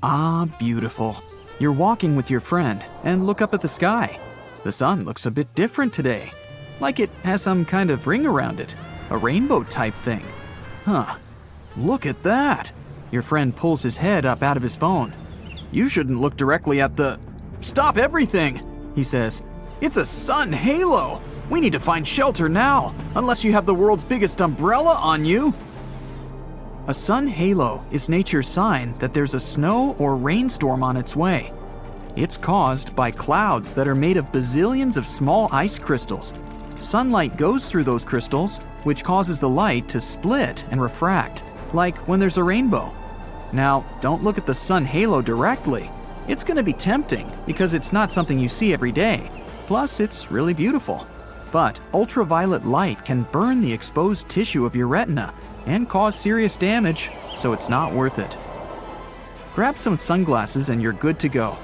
Ah, beautiful. You're walking with your friend and look up at the sky. The sun looks a bit different today, like it has some kind of ring around it, a rainbow type thing. Huh, look at that. Your friend pulls his head up out of his phone. You shouldn't look directly at the... Stop everything, he says. It's a sun halo. We need to find shelter now, unless you have the world's biggest umbrella on you. A sun halo is nature's sign that there's a snow or rainstorm on its way. It's caused by clouds that are made of bazillions of small ice crystals. Sunlight goes through those crystals, which causes the light to split and refract, like when there's a rainbow. Now, don't look at the sun halo directly. It's going to be tempting because it's not something you see every day. Plus, it's really beautiful. But ultraviolet light can burn the exposed tissue of your retina and cause serious damage, so it's not worth it. Grab some sunglasses and you're good to go.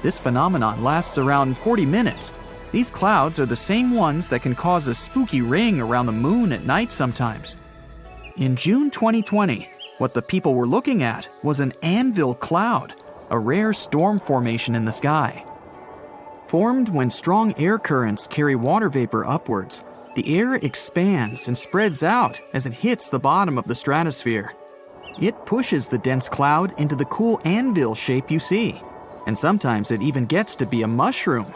This phenomenon lasts around 40 minutes. These clouds are the same ones that can cause a spooky ring around the moon at night sometimes. In June 2020, what the people were looking at was an anvil cloud, a rare storm formation in the sky. Formed when strong air currents carry water vapor upwards, the air expands and spreads out as it hits the bottom of the stratosphere. It pushes the dense cloud into the cool anvil shape you see, and sometimes it even gets to be a mushroom.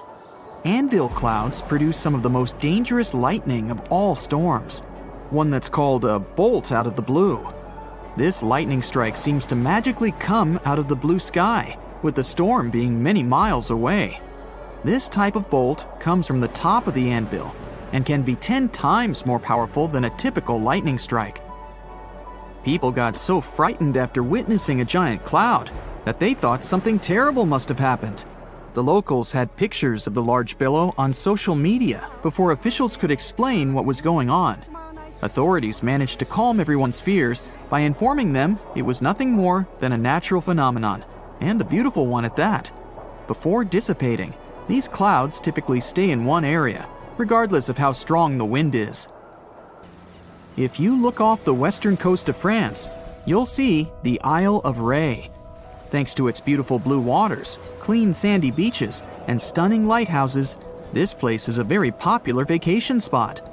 Anvil clouds produce some of the most dangerous lightning of all storms, one that's called a bolt out of the blue. This lightning strike seems to magically come out of the blue sky, with the storm being many miles away. This type of bolt comes from the top of the anvil and can be 10 times more powerful than a typical lightning strike. People got so frightened after witnessing a giant cloud that they thought something terrible must have happened. The locals had pictures of the large billow on social media before officials could explain what was going on. Authorities managed to calm everyone's fears by informing them it was nothing more than a natural phenomenon, and a beautiful one at that. Before dissipating, these clouds typically stay in one area, regardless of how strong the wind is. If you look off the western coast of France, you'll see the Isle of Ré. Thanks to its beautiful blue waters, clean sandy beaches, and stunning lighthouses, this place is a very popular vacation spot.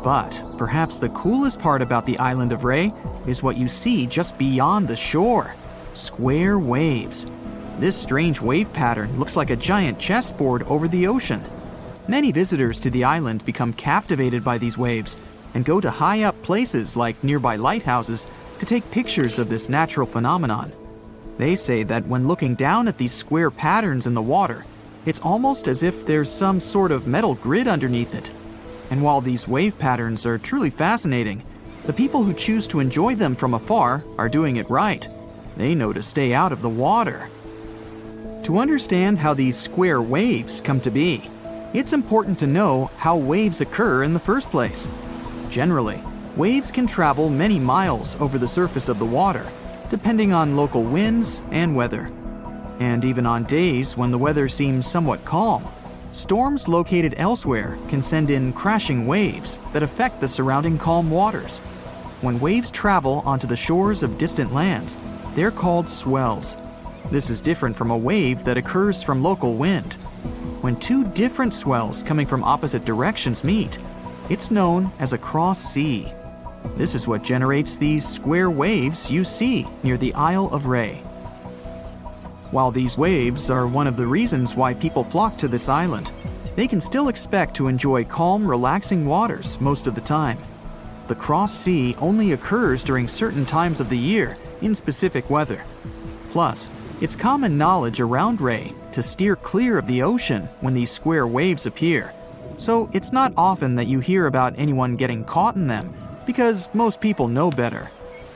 But perhaps the coolest part about the island of Ré is what you see just beyond the shore: square waves. This strange wave pattern looks like a giant chessboard over the ocean. Many visitors to the island become captivated by these waves and go to high-up places like nearby lighthouses to take pictures of this natural phenomenon. They say that when looking down at these square patterns in the water, it's almost as if there's some sort of metal grid underneath it. And while these wave patterns are truly fascinating, the people who choose to enjoy them from afar are doing it right. They know to stay out of the water. To understand how these square waves come to be, it's important to know how waves occur in the first place. Generally, waves can travel many miles over the surface of the water, depending on local winds and weather. And even on days when the weather seems somewhat calm, storms located elsewhere can send in crashing waves that affect the surrounding calm waters. When waves travel onto the shores of distant lands, they're called swells. This is different from a wave that occurs from local wind. When two different swells coming from opposite directions meet, it's known as a cross sea. This is what generates these square waves you see near the Isle of Ré. While these waves are one of the reasons why people flock to this island, they can still expect to enjoy calm, relaxing waters most of the time. The cross sea only occurs during certain times of the year in specific weather. Plus, it's common knowledge around Ré to steer clear of the ocean when these square waves appear. So it's not often that you hear about anyone getting caught in them, because most people know better.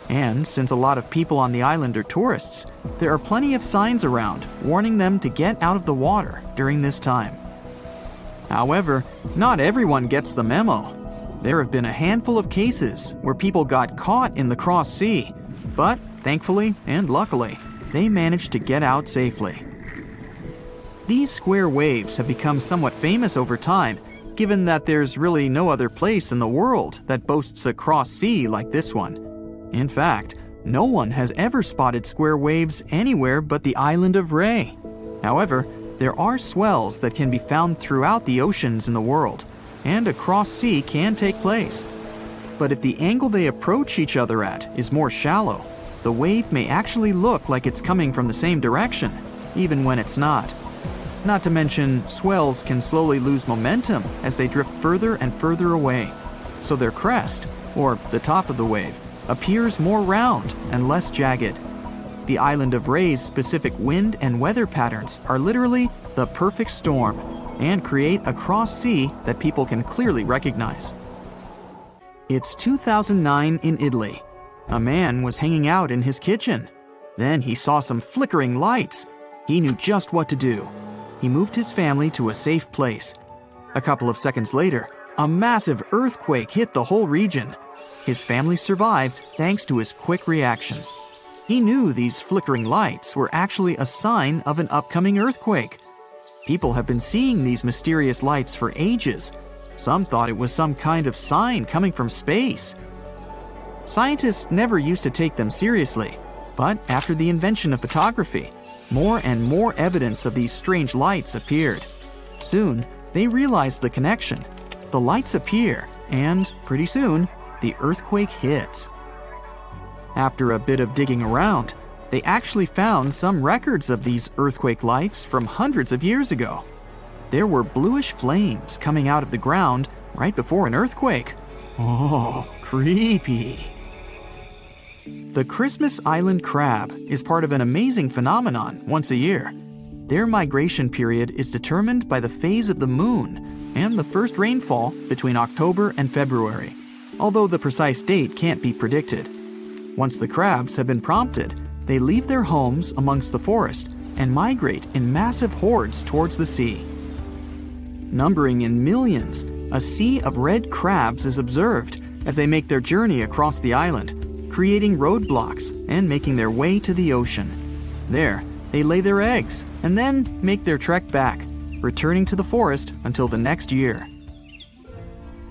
And since a lot of people on the island are tourists, there are plenty of signs around warning them to get out of the water during this time. However, not everyone gets the memo. There have been a handful of cases where people got caught in the cross sea, but thankfully and luckily, they managed to get out safely. These square waves have become somewhat famous over time, given that there's really no other place in the world that boasts a cross sea like this one. In fact, No one has ever spotted square waves anywhere but the island of Ré. However, there are swells that can be found throughout the oceans in the world, and a cross-sea can take place. But if the angle they approach each other at is more shallow, the wave may actually look like it's coming from the same direction, even when it's not. Not to mention, swells can slowly lose momentum as they drift further and further away, so their crest, or the top of the wave, appears more round and less jagged. The island of Ré's specific wind and weather patterns are literally the perfect storm and create a cross-sea that people can clearly recognize. It's 2009 in Italy. A man was hanging out in his kitchen. Then he saw some flickering lights. He knew just what to do. He moved his family to a safe place. A couple of seconds later, a massive earthquake hit the whole region. His family survived thanks to his quick reaction. He knew these flickering lights were actually a sign of an upcoming earthquake. People have been seeing these mysterious lights for ages. Some thought it was some kind of sign coming from space. Scientists never used to take them seriously, but after the invention of photography, more and more evidence of these strange lights appeared. Soon, they realized the connection. The lights appear, and pretty soon, the earthquake hits. After a bit of digging around, they actually found some records of these earthquake lights from hundreds of years ago. There were bluish flames coming out of the ground right before an earthquake. Oh, creepy. The Christmas Island crab is part of an amazing phenomenon once a year. Their migration period is determined by the phase of the moon and the first rainfall between October and February, although the precise date can't be predicted. Once the crabs have been prompted, they leave their homes amongst the forest and migrate in massive hordes towards the sea. Numbering in millions, a sea of red crabs is observed as they make their journey across the island, creating roadblocks and making their way to the ocean. There, they lay their eggs and then make their trek back, returning to the forest until the next year.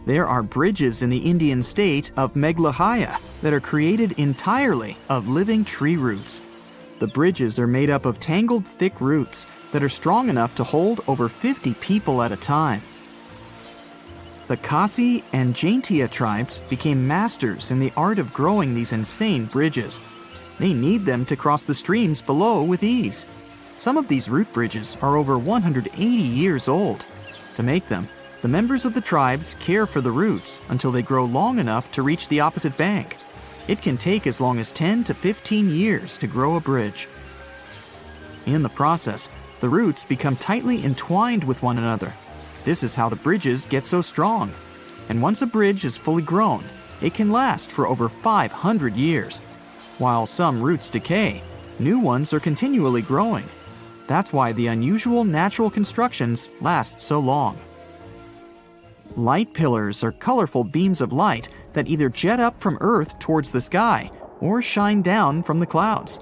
There are bridges in the Indian state of Meghalaya that are created entirely of living tree roots. The bridges are made up of tangled thick roots that are strong enough to hold over 50 people at a time. The Khasi and Jaintia tribes became masters in the art of growing these insane bridges. They need them to cross the streams below with ease. Some of these root bridges are over 180 years old. To make them, the members of the tribes care for the roots until they grow long enough to reach the opposite bank. It can take as long as 10 to 15 years to grow a bridge. In the process, the roots become tightly entwined with one another. This is how the bridges get so strong. And once a bridge is fully grown, it can last for over 500 years. While some roots decay, new ones are continually growing. That's why the unusual natural constructions last so long. Light pillars are colorful beams of light that either jet up from Earth towards the sky or shine down from the clouds.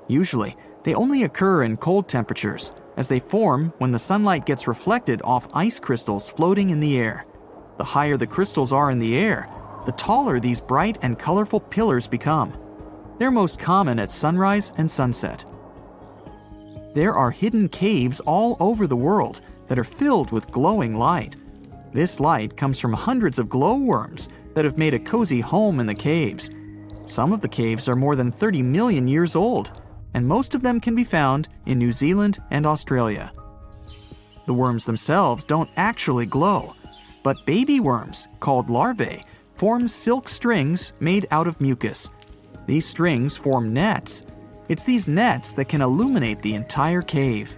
Usually, they only occur in cold temperatures, as they form when the sunlight gets reflected off ice crystals floating in the air. The higher the crystals are in the air, the taller these bright and colorful pillars become. They're most common at sunrise and sunset. There are hidden caves all over the world that are filled with glowing light. This light comes from hundreds of glowworms that have made a cozy home in the caves. Some of the caves are more than 30 million years old, and most of them can be found in New Zealand and Australia. The worms themselves don't actually glow, but baby worms, called larvae, form silk strings made out of mucus. These strings form nets. It's these nets that can illuminate the entire cave.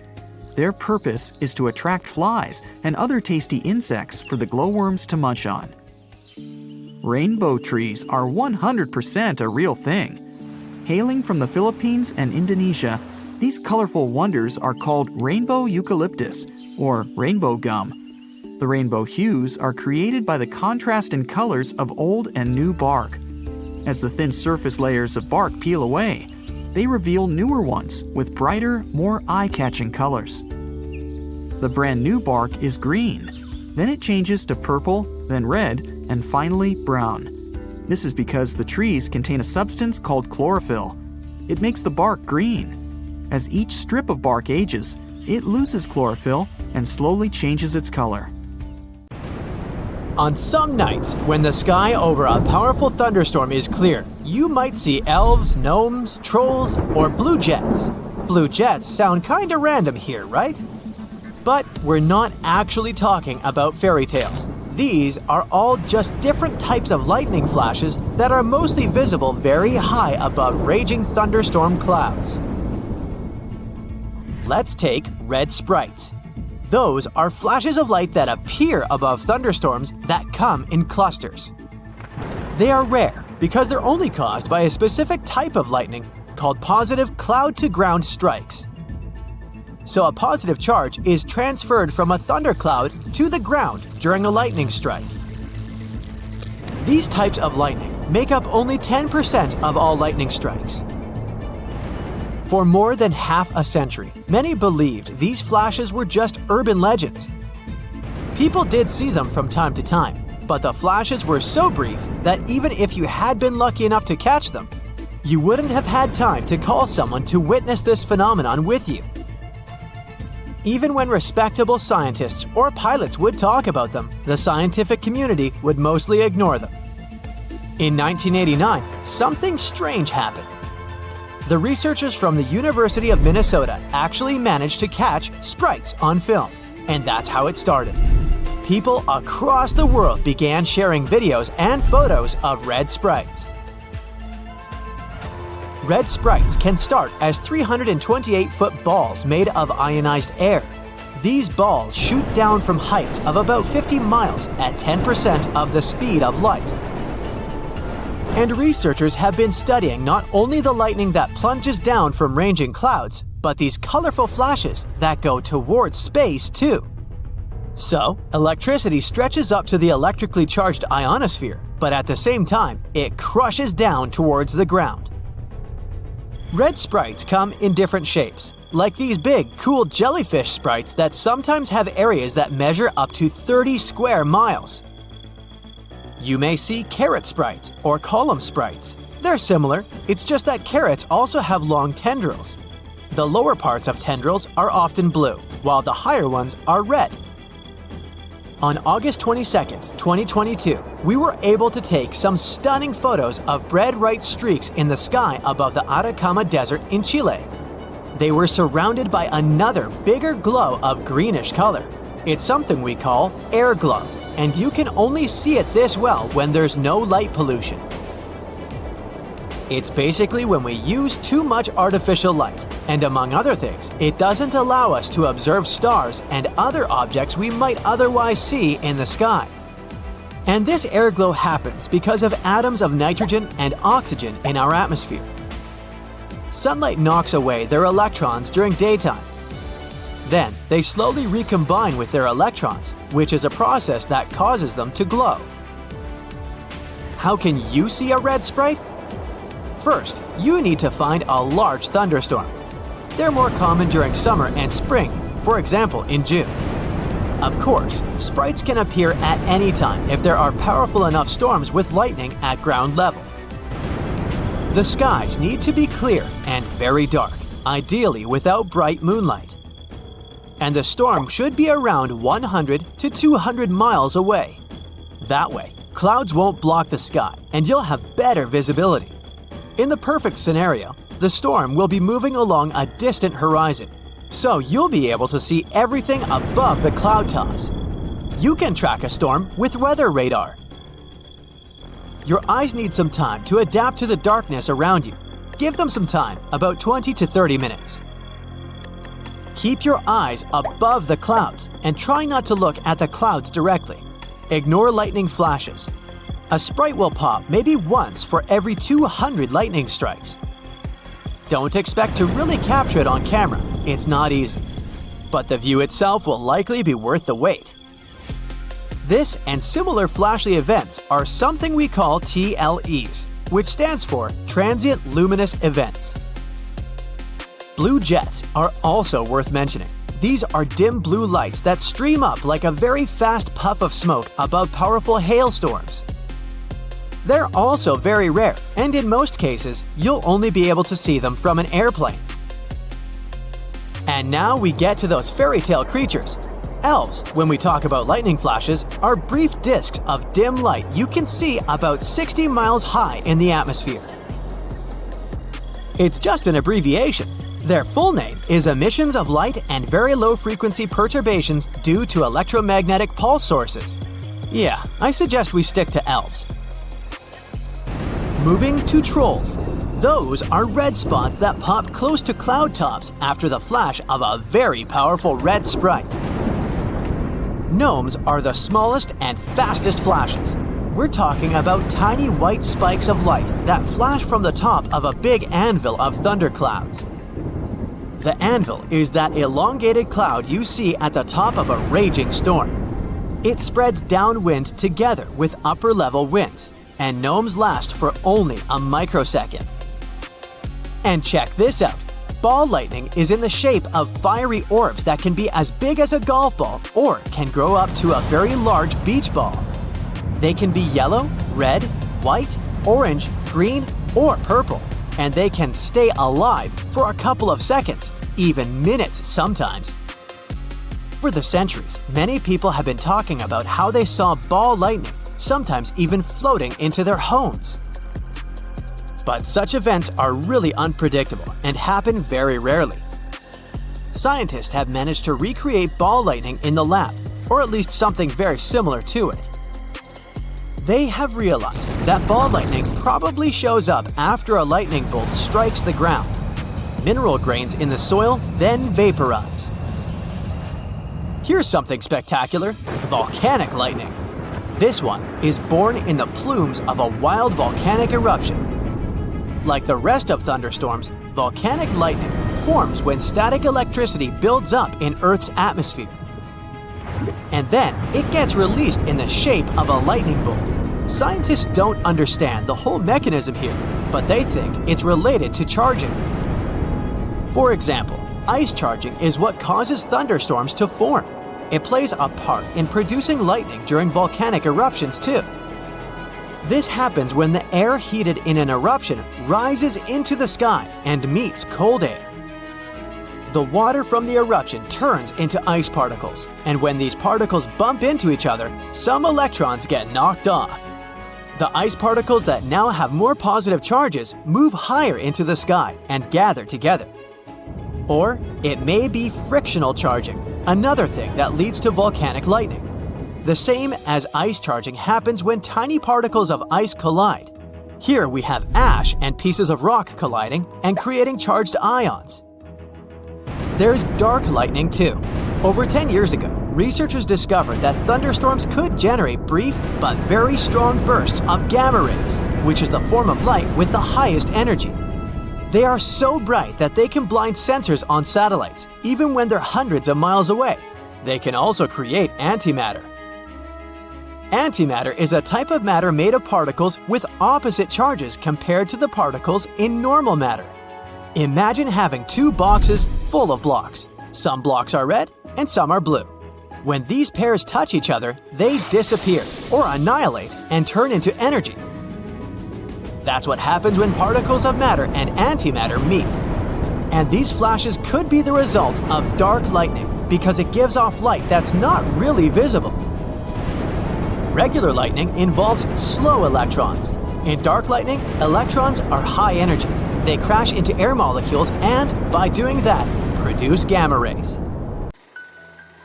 Their purpose is to attract flies and other tasty insects for the glowworms to munch on. Rainbow trees are 100% a real thing. Hailing from the Philippines and Indonesia, these colorful wonders are called rainbow eucalyptus, or rainbow gum. The rainbow hues are created by the contrast in colors of old and new bark. As the thin surface layers of bark peel away, they reveal newer ones with brighter, more eye-catching colors. The brand new bark is green. Then it changes to purple, then red, and finally brown. This is because the trees contain a substance called chlorophyll. It makes the bark green. As each strip of bark ages, it loses chlorophyll and slowly changes its color. On some nights, when the sky over a powerful thunderstorm is clear, you might see elves, gnomes, trolls, or blue jets. Blue jets sound kinda random here, right? But we're not actually talking about fairy tales. These are all just different types of lightning flashes that are mostly visible very high above raging thunderstorm clouds. Let's take red sprites. Those are flashes of light that appear above thunderstorms that come in clusters. They are rare because they're only caused by a specific type of lightning called positive cloud-to-ground strikes. So a positive charge is transferred from a thundercloud to the ground during a lightning strike. These types of lightning make up only 10% of all lightning strikes. For more than half a century, many believed these flashes were just urban legends. People did see them from time to time, but the flashes were so brief that even if you had been lucky enough to catch them, you wouldn't have had time to call someone to witness this phenomenon with you. Even when respectable scientists or pilots would talk about them, the scientific community would mostly ignore them. In 1989, something strange happened. The researchers from the University of Minnesota actually managed to catch sprites on film, and that's how it started. People across the world began sharing videos and photos of red sprites. Red sprites can start as 328-foot balls made of ionized air. These balls shoot down from heights of about 50 miles at 10% of the speed of light. And researchers have been studying not only the lightning that plunges down from raging clouds, but these colorful flashes that go towards space too. So, electricity stretches up to the electrically charged ionosphere, but at the same time, it crushes down towards the ground. Red sprites come in different shapes, like these big, cool jellyfish sprites that sometimes have areas that measure up to 30 square miles. You may see carrot sprites or column sprites. They're similar, it's just that carrots also have long tendrils. The lower parts of tendrils are often blue, while the higher ones are red. On August 22, 2022, we were able to take some stunning photos of bright streaks in the sky above the Atacama Desert in Chile. They were surrounded by another bigger glow of greenish color. It's something we call air glow, and you can only see it this well when there's no light pollution. It's basically when we use too much artificial light, and among other things, it doesn't allow us to observe stars and other objects we might otherwise see in the sky. And this airglow happens because of atoms of nitrogen and oxygen in our atmosphere. Sunlight knocks away their electrons during daytime. Then, they slowly recombine with their electrons, which is a process that causes them to glow. How can you see a red sprite? First, you need to find a large thunderstorm. They're more common during summer and spring, for example in June. Of course, sprites can appear at any time if there are powerful enough storms with lightning at ground level. The skies need to be clear and very dark, ideally without bright moonlight. And the storm should be around 100 to 200 miles away. That way, clouds won't block the sky and you'll have better visibility. In the perfect scenario, the storm will be moving along a distant horizon, so you'll be able to see everything above the cloud tops. You can track a storm with weather radar. Your eyes need some time to adapt to the darkness around you. Give them some time, about 20 to 30 minutes. Keep your eyes above the clouds and try not to look at the clouds directly. Ignore lightning flashes. A sprite will pop maybe once for every 200 lightning strikes. Don't expect to really capture it on camera, it's not easy. But the view itself will likely be worth the wait. This and similar flashy events are something we call TLEs, which stands for Transient Luminous Events. Blue jets are also worth mentioning. These are dim blue lights that stream up like a very fast puff of smoke above powerful hailstorms. They're also very rare, and in most cases, you'll only be able to see them from an airplane. And now we get to those fairy tale creatures. Elves, when we talk about lightning flashes, are brief discs of dim light you can see about 60 miles high in the atmosphere. It's just an abbreviation. Their full name is emissions of light and very low frequency perturbations due to electromagnetic pulse sources. Yeah, I suggest we stick to elves. Moving to trolls. Those are red spots that pop close to cloud tops after the flash of a very powerful red sprite. Gnomes are the smallest and fastest flashes. We're talking about tiny white spikes of light that flash from the top of a big anvil of thunderclouds. The anvil is that elongated cloud you see at the top of a raging storm. It spreads downwind together with upper-level winds, and gnomes last for only a microsecond. And check this out. Ball lightning is in the shape of fiery orbs that can be as big as a golf ball or can grow up to a very large beach ball. They can be yellow, red, white, orange, green, or purple, and they can stay alive for a couple of seconds, even minutes sometimes. Over the centuries, many people have been talking about how they saw ball lightning, sometimes even floating into their homes. But such events are really unpredictable and happen very rarely. Scientists have managed to recreate ball lightning in the lab, or at least something very similar to it. They have realized that ball lightning probably shows up after a lightning bolt strikes the ground. Mineral grains in the soil then vaporize. Here's something spectacular: volcanic lightning. This one is born in the plumes of a wild volcanic eruption. Like the rest of thunderstorms, volcanic lightning forms when static electricity builds up in Earth's atmosphere. And then it gets released in the shape of a lightning bolt. Scientists don't understand the whole mechanism here, but they think it's related to charging. For example, ice charging is what causes thunderstorms to form. It plays a part in producing lightning during volcanic eruptions too. This happens when the air heated in an eruption rises into the sky and meets cold air. The water from the eruption turns into ice particles, and when these particles bump into each other, some electrons get knocked off. The ice particles that now have more positive charges move higher into the sky and gather together. Or it may be frictional charging, another thing that leads to volcanic lightning. The same as ice charging happens when tiny particles of ice collide. Here we have ash and pieces of rock colliding and creating charged ions. There's dark lightning too. Over 10 years ago, researchers discovered that thunderstorms could generate brief but very strong bursts of gamma rays, which is the form of light with the highest energy. They are so bright that they can blind sensors on satellites, even when they're hundreds of miles away. They can also create antimatter. Antimatter is a type of matter made of particles with opposite charges compared to the particles in normal matter. Imagine having two boxes full of blocks. Some blocks are red and some are blue. When these pairs touch each other, they disappear or annihilate and turn into energy. That's what happens when particles of matter and antimatter meet. And these flashes could be the result of dark lightning because it gives off light that's not really visible. Regular lightning involves slow electrons. In dark lightning, electrons are high energy. They crash into air molecules and, by doing that, produce gamma rays.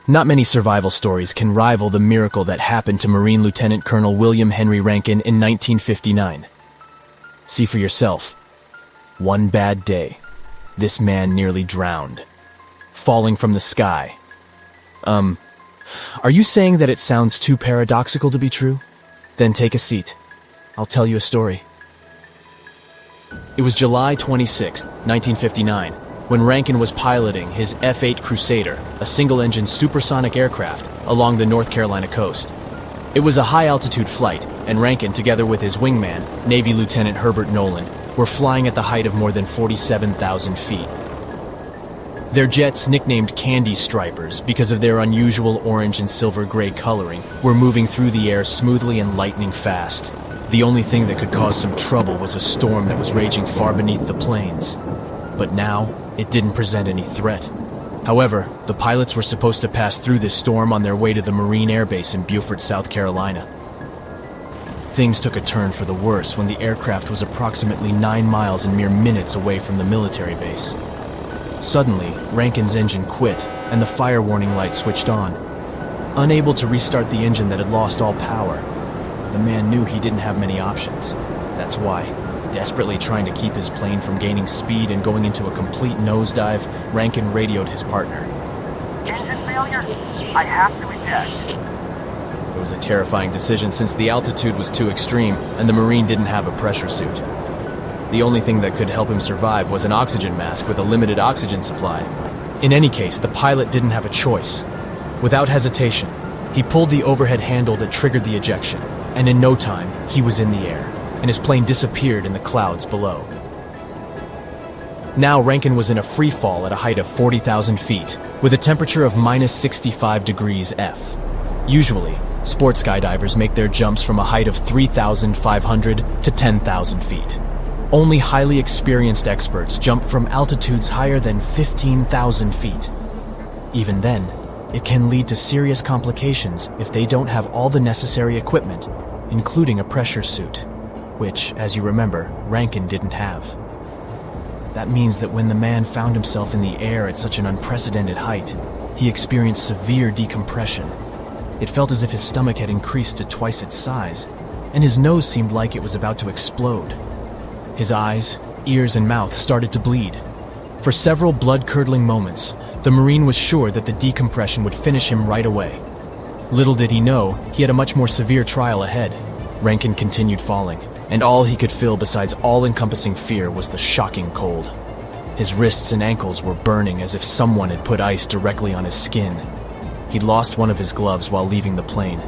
Not many survival stories can rival the miracle that happened to Marine Lieutenant Colonel William Henry Rankin in 1959. See for yourself. One bad day, this man nearly drowned, falling from the sky. Are you saying that it sounds too paradoxical to be true? Then take a seat. I'll tell you a story. It was July 26, 1959, when Rankin was piloting his F-8 Crusader, a single-engine supersonic aircraft, along the North Carolina coast. It was a high-altitude flight, and Rankin, together with his wingman, Navy Lieutenant Herbert Nolan, were flying at the height of more than 47,000 feet. Their jets, nicknamed Candy Stripers because of their unusual orange and silver-gray coloring, were moving through the air smoothly and lightning fast. The only thing that could cause some trouble was a storm that was raging far beneath the plains. But now, it didn't present any threat. However, the pilots were supposed to pass through this storm on their way to the Marine Air Base in Beaufort, South Carolina. Things took a turn for the worse when the aircraft was approximately 9 miles and mere minutes away from the military base. Suddenly, Rankin's engine quit, and the fire warning light switched on. Unable to restart the engine that had lost all power, the man knew he didn't have many options. That's why, desperately trying to keep his plane from gaining speed and going into a complete nosedive, Rankin radioed his partner. Engine failure? I have to eject. It was a terrifying decision since the altitude was too extreme and the Marine didn't have a pressure suit. The only thing that could help him survive was an oxygen mask with a limited oxygen supply. In any case, the pilot didn't have a choice. Without hesitation, he pulled the overhead handle that triggered the ejection, and in no time, he was in the air, and his plane disappeared in the clouds below. Now Rankin was in a free fall at a height of 40,000 feet, with a temperature of minus 65 degrees F. Usually, sports skydivers make their jumps from a height of 3,500 to 10,000 feet. Only highly experienced experts jump from altitudes higher than 15,000 feet. Even then, it can lead to serious complications if they don't have all the necessary equipment, including a pressure suit, which, as you remember, Rankin didn't have. That means that when the man found himself in the air at such an unprecedented height, he experienced severe decompression. It felt as if his stomach had increased to twice its size, and his nose seemed like it was about to explode. His eyes, ears, and mouth started to bleed. For several blood-curdling moments, the Marine was sure that the decompression would finish him right away. Little did he know, he had a much more severe trial ahead. Rankin continued falling, and all he could feel besides all-encompassing fear was the shocking cold. His wrists and ankles were burning as if someone had put ice directly on his skin. He'd lost one of his gloves while leaving the plane,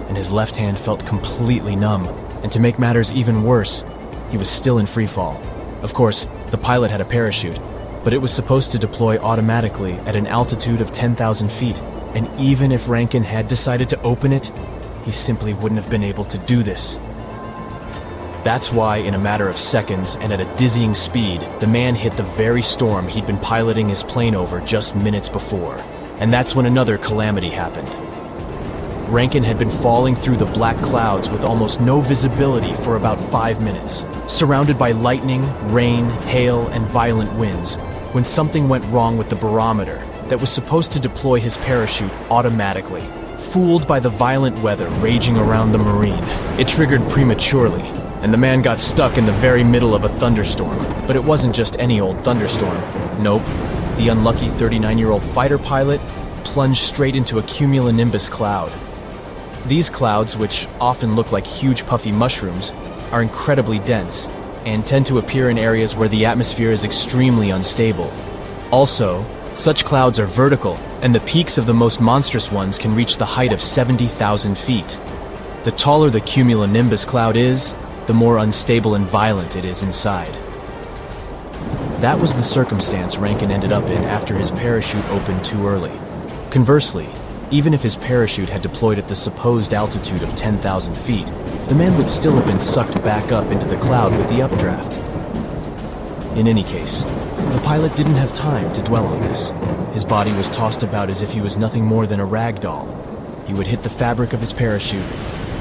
and his left hand felt completely numb, and to make matters even worse, he was still in free fall. Of course, the pilot had a parachute, but it was supposed to deploy automatically at an altitude of 10,000 feet, and even if Rankin had decided to open it, he simply wouldn't have been able to do this. That's why, in a matter of seconds and at a dizzying speed, the man hit the very storm he'd been piloting his plane over just minutes before. And that's when another calamity happened. Rankin had been falling through the black clouds with almost no visibility for about 5 minutes, surrounded by lightning, rain, hail, and violent winds, when something went wrong with the barometer that was supposed to deploy his parachute automatically. Fooled by the violent weather raging around the Marine, it triggered prematurely, and the man got stuck in the very middle of a thunderstorm. But it wasn't just any old thunderstorm. Nope. The unlucky 39-year-old fighter pilot plunged straight into a cumulonimbus cloud. These clouds, which often look like huge puffy mushrooms, are incredibly dense and tend to appear in areas where the atmosphere is extremely unstable. Also, such clouds are vertical, and the peaks of the most monstrous ones can reach the height of 70,000 feet. The taller the cumulonimbus cloud is, the more unstable and violent it is inside. That was the circumstance Rankin ended up in after his parachute opened too early. Conversely, even if his parachute had deployed at the supposed altitude of 10,000 feet, the man would still have been sucked back up into the cloud with the updraft. In any case, the pilot didn't have time to dwell on this. His body was tossed about as if he was nothing more than a rag doll. He would hit the fabric of his parachute,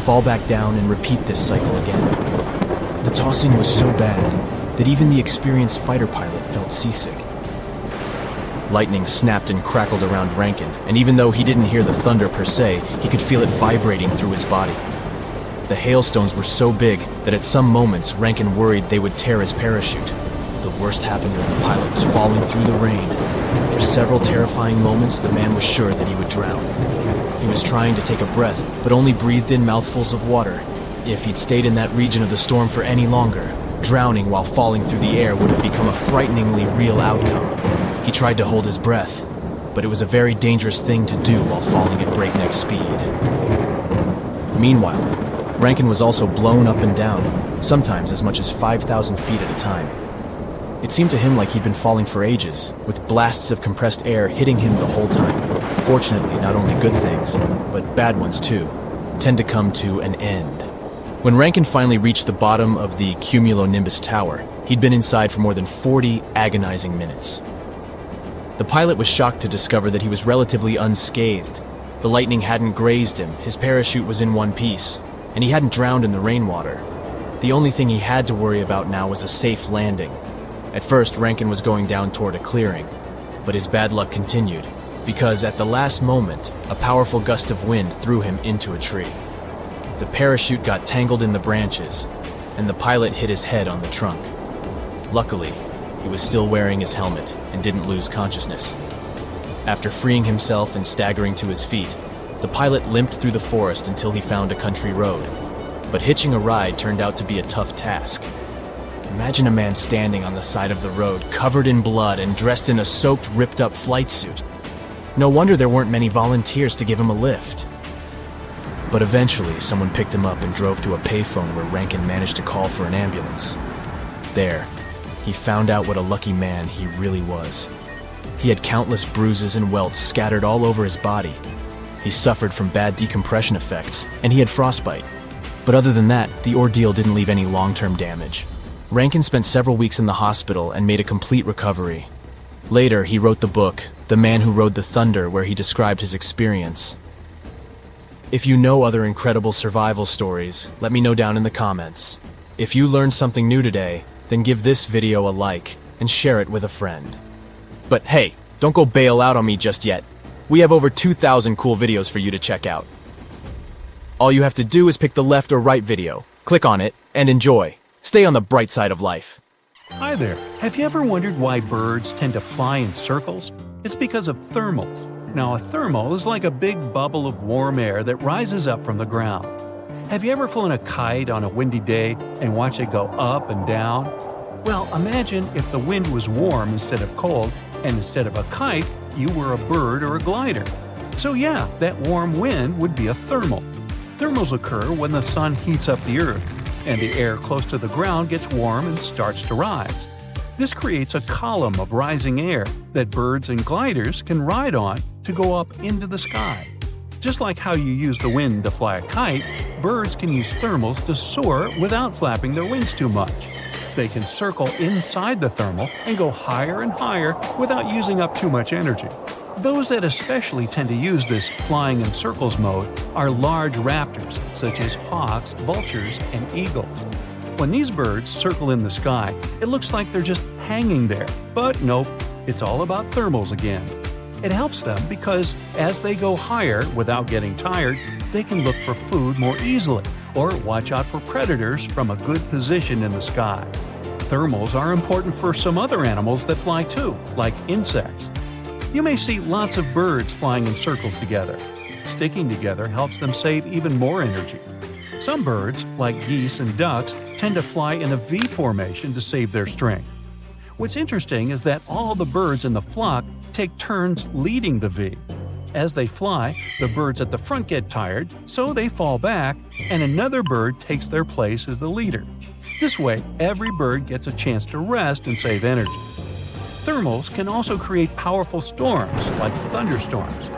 fall back down, and repeat this cycle again. The tossing was so bad that even the experienced fighter pilot felt seasick. Lightning snapped and crackled around Rankin, and even though he didn't hear the thunder per se, he could feel it vibrating through his body. The hailstones were so big that at some moments Rankin worried they would tear his parachute. The worst happened when the pilot was falling through the rain. For several terrifying moments, the man was sure that he would drown. He was trying to take a breath, but only breathed in mouthfuls of water. If he'd stayed in that region of the storm for any longer, drowning while falling through the air would have become a frighteningly real outcome. He tried to hold his breath, but it was a very dangerous thing to do while falling at breakneck speed. Meanwhile, Rankin was also blown up and down, sometimes as much as 5,000 feet at a time. It seemed to him like he'd been falling for ages, with blasts of compressed air hitting him the whole time. Fortunately, not only good things, but bad ones too, tend to come to an end. When Rankin finally reached the bottom of the cumulonimbus tower, he'd been inside for more than 40 agonizing minutes. The pilot was shocked to discover that he was relatively unscathed. The lightning hadn't grazed him, his parachute was in one piece, and he hadn't drowned in the rainwater. The only thing he had to worry about now was a safe landing. At first, Rankin was going down toward a clearing, but his bad luck continued, because at the last moment, a powerful gust of wind threw him into a tree. The parachute got tangled in the branches, and the pilot hit his head on the trunk. Luckily, he was still wearing his helmet and didn't lose consciousness. After freeing himself and staggering to his feet, the pilot limped through the forest until he found a country road. But hitching a ride turned out to be a tough task. Imagine a man standing on the side of the road, covered in blood and dressed in a soaked, ripped-up flight suit. No wonder there weren't many volunteers to give him a lift. But eventually, someone picked him up and drove to a payphone where Rankin managed to call for an ambulance. There, he found out what a lucky man he really was. He had countless bruises and welts scattered all over his body. He suffered from bad decompression effects, and he had frostbite. But other than that, the ordeal didn't leave any long-term damage. Rankin spent several weeks in the hospital and made a complete recovery. Later, he wrote the book, The Man Who Rode the Thunder, where he described his experience. If you know other incredible survival stories, let me know down in the comments. If you learned something new today, then give this video a like and share it with a friend. But hey, don't go bail out on me just yet. We have over 2,000 cool videos for you to check out. All you have to do is pick the left or right video, click on it, and enjoy. Stay on the bright side of life. Hi there. Have you ever wondered why birds tend to fly in circles? It's because of thermals. Now, a thermal is like a big bubble of warm air that rises up from the ground. Have you ever flown a kite on a windy day and watched it go up and down? Well, imagine if the wind was warm instead of cold, and instead of a kite, you were a bird or a glider. So yeah, that warm wind would be a thermal. Thermals occur when the sun heats up the earth, and the air close to the ground gets warm and starts to rise. This creates a column of rising air that birds and gliders can ride on to go up into the sky. Just like how you use the wind to fly a kite, birds can use thermals to soar without flapping their wings too much. They can circle inside the thermal and go higher and higher without using up too much energy. Those that especially tend to use this flying in circles mode are large raptors, such as hawks, vultures, and eagles. When these birds circle in the sky, it looks like they're just hanging there. But nope, it's all about thermals again. It helps them because as they go higher without getting tired, they can look for food more easily or watch out for predators from a good position in the sky. Thermals are important for some other animals that fly too, like insects. You may see lots of birds flying in circles together. Sticking together helps them save even more energy. Some birds, like geese and ducks, tend to fly in a V formation to save their strength. What's interesting is that all the birds in the flock take turns leading the V. As they fly, the birds at the front get tired, so they fall back, and another bird takes their place as the leader. This way, every bird gets a chance to rest and save energy. Thermals can also create powerful storms, like thunderstorms.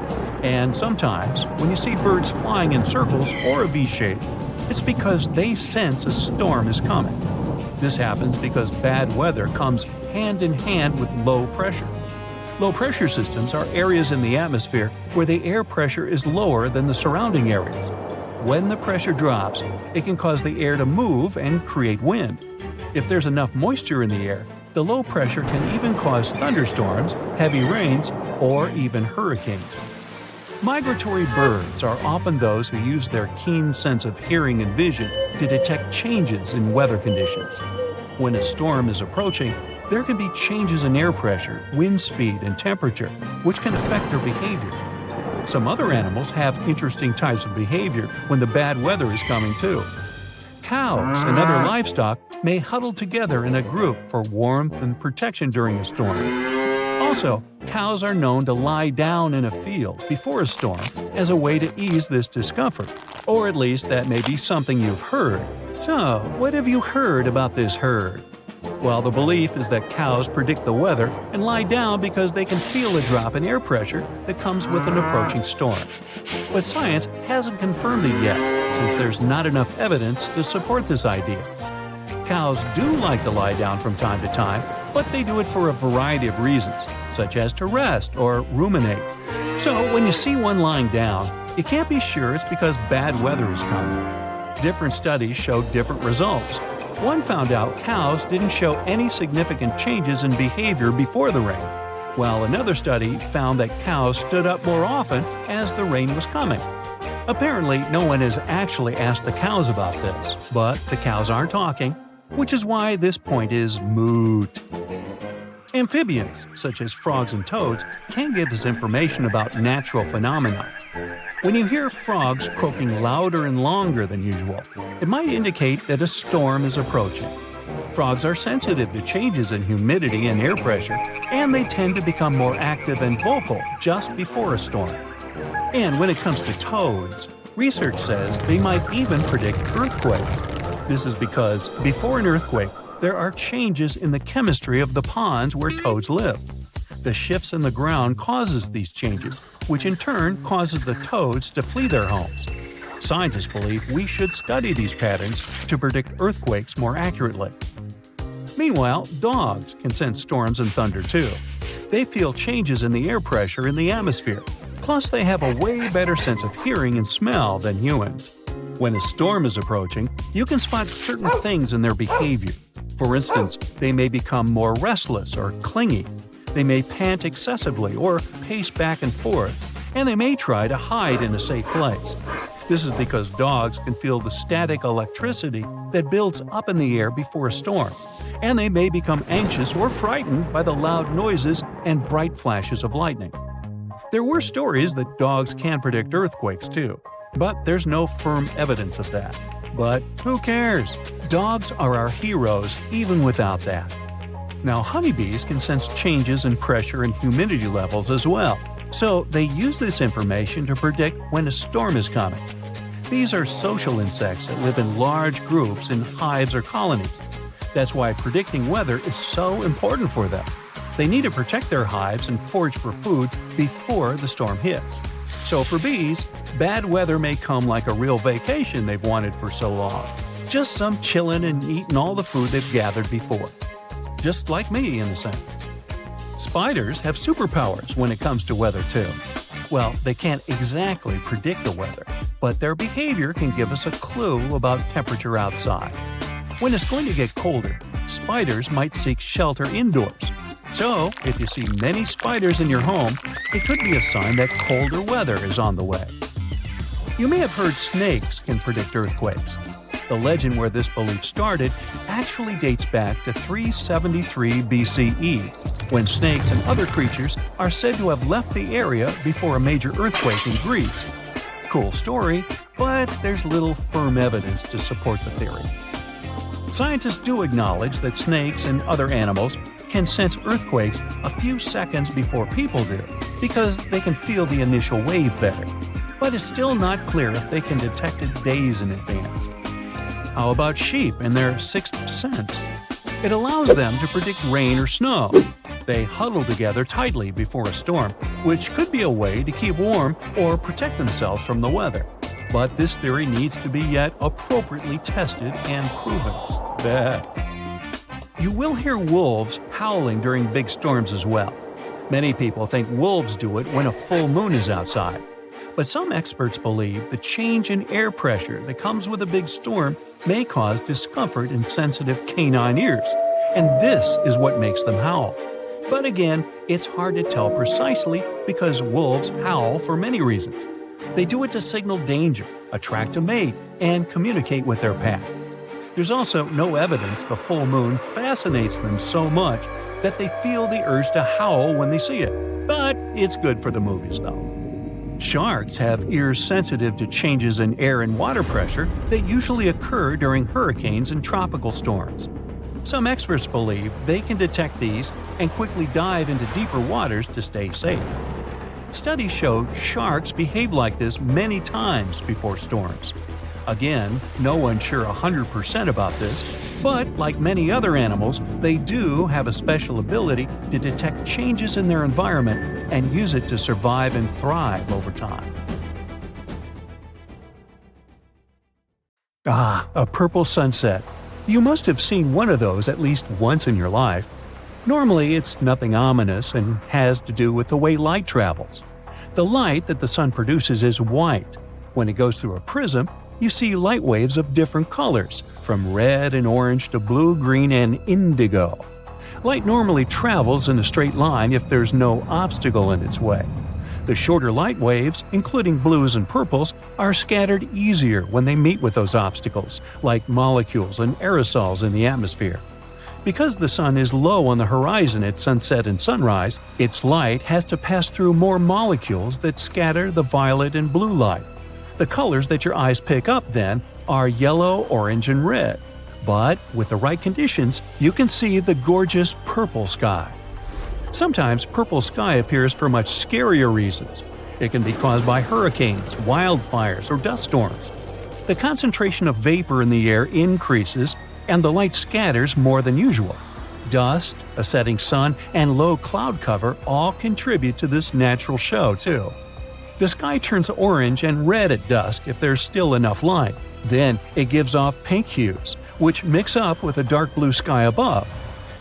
And sometimes, when you see birds flying in circles or a V shape, it's because they sense a storm is coming. This happens because bad weather comes hand in hand with low pressure. Low pressure systems are areas in the atmosphere where the air pressure is lower than the surrounding areas. When the pressure drops, it can cause the air to move and create wind. If there's enough moisture in the air, the low pressure can even cause thunderstorms, heavy rains, or even hurricanes. Migratory birds are often those who use their keen sense of hearing and vision to detect changes in weather conditions. When a storm is approaching, there can be changes in air pressure, wind speed, and temperature, which can affect their behavior. Some other animals have interesting types of behavior when the bad weather is coming too. Cows and other livestock may huddle together in a group for warmth and protection during a storm. Also, cows are known to lie down in a field before a storm as a way to ease this discomfort, or at least that may be something you've heard. So, what have you heard about this herd? Well, the belief is that cows predict the weather and lie down because they can feel a drop in air pressure that comes with an approaching storm. But science hasn't confirmed it yet, since there's not enough evidence to support this idea. Cows do like to lie down from time to time, but they do it for a variety of reasons, such as to rest or ruminate. So when you see one lying down, you can't be sure it's because bad weather is coming. Different studies showed different results. One found out cows didn't show any significant changes in behavior before the rain, while another study found that cows stood up more often as the rain was coming. Apparently, no one has actually asked the cows about this, but the cows aren't talking, which is why this point is moot. Amphibians, such as frogs and toads, can give us information about natural phenomena. When you hear frogs croaking louder and longer than usual, it might indicate that a storm is approaching. Frogs are sensitive to changes in humidity and air pressure, and they tend to become more active and vocal just before a storm. And when it comes to toads, research says they might even predict earthquakes. This is because before an earthquake, there are changes in the chemistry of the ponds where toads live. The shifts in the ground causes these changes, which in turn causes the toads to flee their homes. Scientists believe we should study these patterns to predict earthquakes more accurately. Meanwhile, dogs can sense storms and thunder too. They feel changes in the air pressure in the atmosphere. Plus, they have a way better sense of hearing and smell than humans. When a storm is approaching, you can spot certain things in their behavior. For instance, they may become more restless or clingy. They may pant excessively or pace back and forth, and they may try to hide in a safe place. This is because dogs can feel the static electricity that builds up in the air before a storm, and they may become anxious or frightened by the loud noises and bright flashes of lightning. There were stories that dogs can predict earthquakes too, but there's no firm evidence of that. But who cares? Dogs are our heroes even without that. Now, honeybees can sense changes in pressure and humidity levels as well, so they use this information to predict when a storm is coming. These are social insects that live in large groups in hives or colonies. That's why predicting weather is so important for them. They need to protect their hives and forage for food before the storm hits. So for bees, bad weather may come like a real vacation they've wanted for so long. Just some chillin' and eating all the food they've gathered before. Just like me in a sense. Spiders have superpowers when it comes to weather too. Well, they can't exactly predict the weather, but their behavior can give us a clue about temperature outside. When it's going to get colder, spiders might seek shelter indoors. So, if you see many spiders in your home, it could be a sign that colder weather is on the way. You may have heard snakes can predict earthquakes. The legend where this belief started actually dates back to 373 BCE, when snakes and other creatures are said to have left the area before a major earthquake in Greece. Cool story, but there's little firm evidence to support the theory. Scientists do acknowledge that snakes and other animals can sense earthquakes a few seconds before people do, because they can feel the initial wave better. But it's still not clear if they can detect it days in advance. How about sheep and their sixth sense? It allows them to predict rain or snow. They huddle together tightly before a storm, which could be a way to keep warm or protect themselves from the weather. But this theory needs to be yet appropriately tested and proven. You will hear wolves howling during big storms as well. Many people think wolves do it when a full moon is outside. But some experts believe the change in air pressure that comes with a big storm may cause discomfort in sensitive canine ears, and this is what makes them howl. But again, it's hard to tell precisely because wolves howl for many reasons. They do it to signal danger, attract a mate, and communicate with their pack. There's also no evidence the full moon fascinates them so much that they feel the urge to howl when they see it. But it's good for the movies, though. Sharks have ears sensitive to changes in air and water pressure that usually occur during hurricanes and tropical storms. Some experts believe they can detect these and quickly dive into deeper waters to stay safe. Studies showed sharks behave like this many times before storms. Again, no one's sure 100% about this, But like many other animals, they do have a special ability to detect changes in their environment and use it to survive and thrive over time. Ah, a purple sunset. You must have seen one of those at least once in your life. Normally, it's nothing ominous and has to do with the way light travels. The light that the sun produces is white. When it goes through a prism, you see light waves of different colors, from red and orange to blue, green, and indigo. Light normally travels in a straight line if there's no obstacle in its way. The shorter light waves, including blues and purples, are scattered easier when they meet with those obstacles, like molecules and aerosols in the atmosphere. Because the sun is low on the horizon at sunset and sunrise, its light has to pass through more molecules that scatter the violet and blue light. The colors that your eyes pick up, then, are yellow, orange, and red. But with the right conditions, you can see the gorgeous purple sky. Sometimes purple sky appears for much scarier reasons. It can be caused by hurricanes, wildfires, or dust storms. The concentration of vapor in the air increases, and the light scatters more than usual. Dust, a setting sun, and low cloud cover all contribute to this natural show, too. The sky turns orange and red at dusk if there's still enough light. Then it gives off pink hues, which mix up with a dark blue sky above.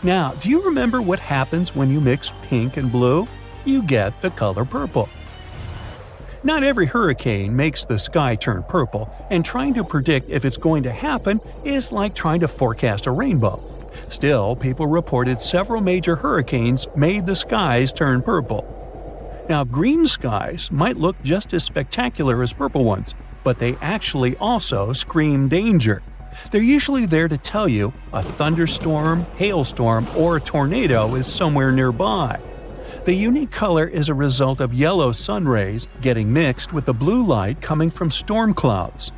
Now, do you remember what happens when you mix pink and blue? You get the color purple. Not every hurricane makes the sky turn purple, and trying to predict if it's going to happen is like trying to forecast a rainbow. Still, people reported several major hurricanes made the skies turn purple. Now, green skies might look just as spectacular as purple ones, but they actually also scream danger. They're usually there to tell you a thunderstorm, hailstorm, or a tornado is somewhere nearby. The unique color is a result of yellow sun rays getting mixed with the blue light coming from storm clouds.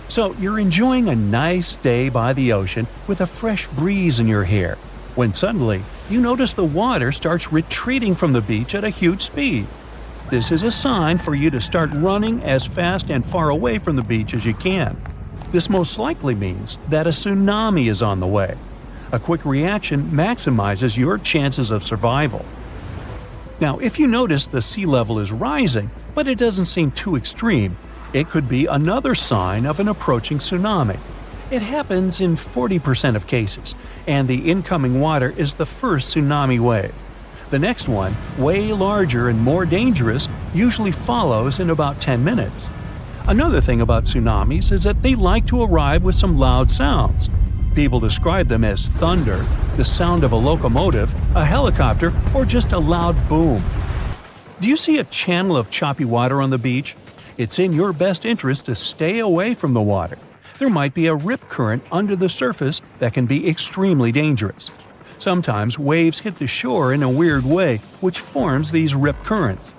So you're enjoying a nice day by the ocean with a fresh breeze in your hair, when suddenly you notice the water starts retreating from the beach at a huge speed. This is a sign for you to start running as fast and far away from the beach as you can. This most likely means that a tsunami is on the way. A quick reaction maximizes your chances of survival. Now, if you notice the sea level is rising, but it doesn't seem too extreme, it could be another sign of an approaching tsunami. It happens in 40% of cases, and the incoming water is the first tsunami wave. The next one, way larger and more dangerous, usually follows in about 10 minutes. Another thing about tsunamis is that they like to arrive with some loud sounds. People describe them as thunder, the sound of a locomotive, a helicopter, or just a loud boom. Do you see a channel of choppy water on the beach? It's in your best interest to stay away from the water. There might be a rip current under the surface that can be extremely dangerous. Sometimes waves hit the shore in a weird way, which forms these rip currents.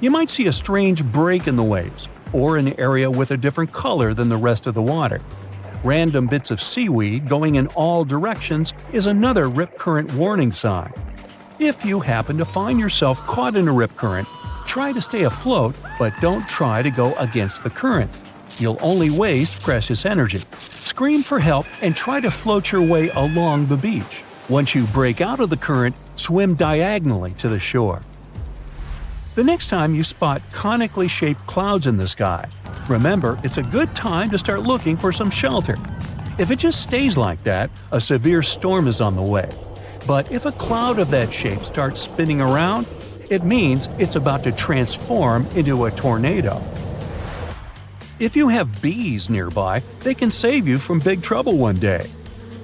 You might see a strange break in the waves, or an area with a different color than the rest of the water. Random bits of seaweed going in all directions is another rip current warning sign. If you happen to find yourself caught in a rip current, try to stay afloat, but don't try to go against the current. You'll only waste precious energy. Scream for help and try to float your way along the beach. Once you break out of the current, swim diagonally to the shore. The next time you spot conically shaped clouds in the sky, remember it's a good time to start looking for some shelter. If it just stays like that, a severe storm is on the way. But if a cloud of that shape starts spinning around, it means it's about to transform into a tornado. If you have bees nearby, they can save you from big trouble one day.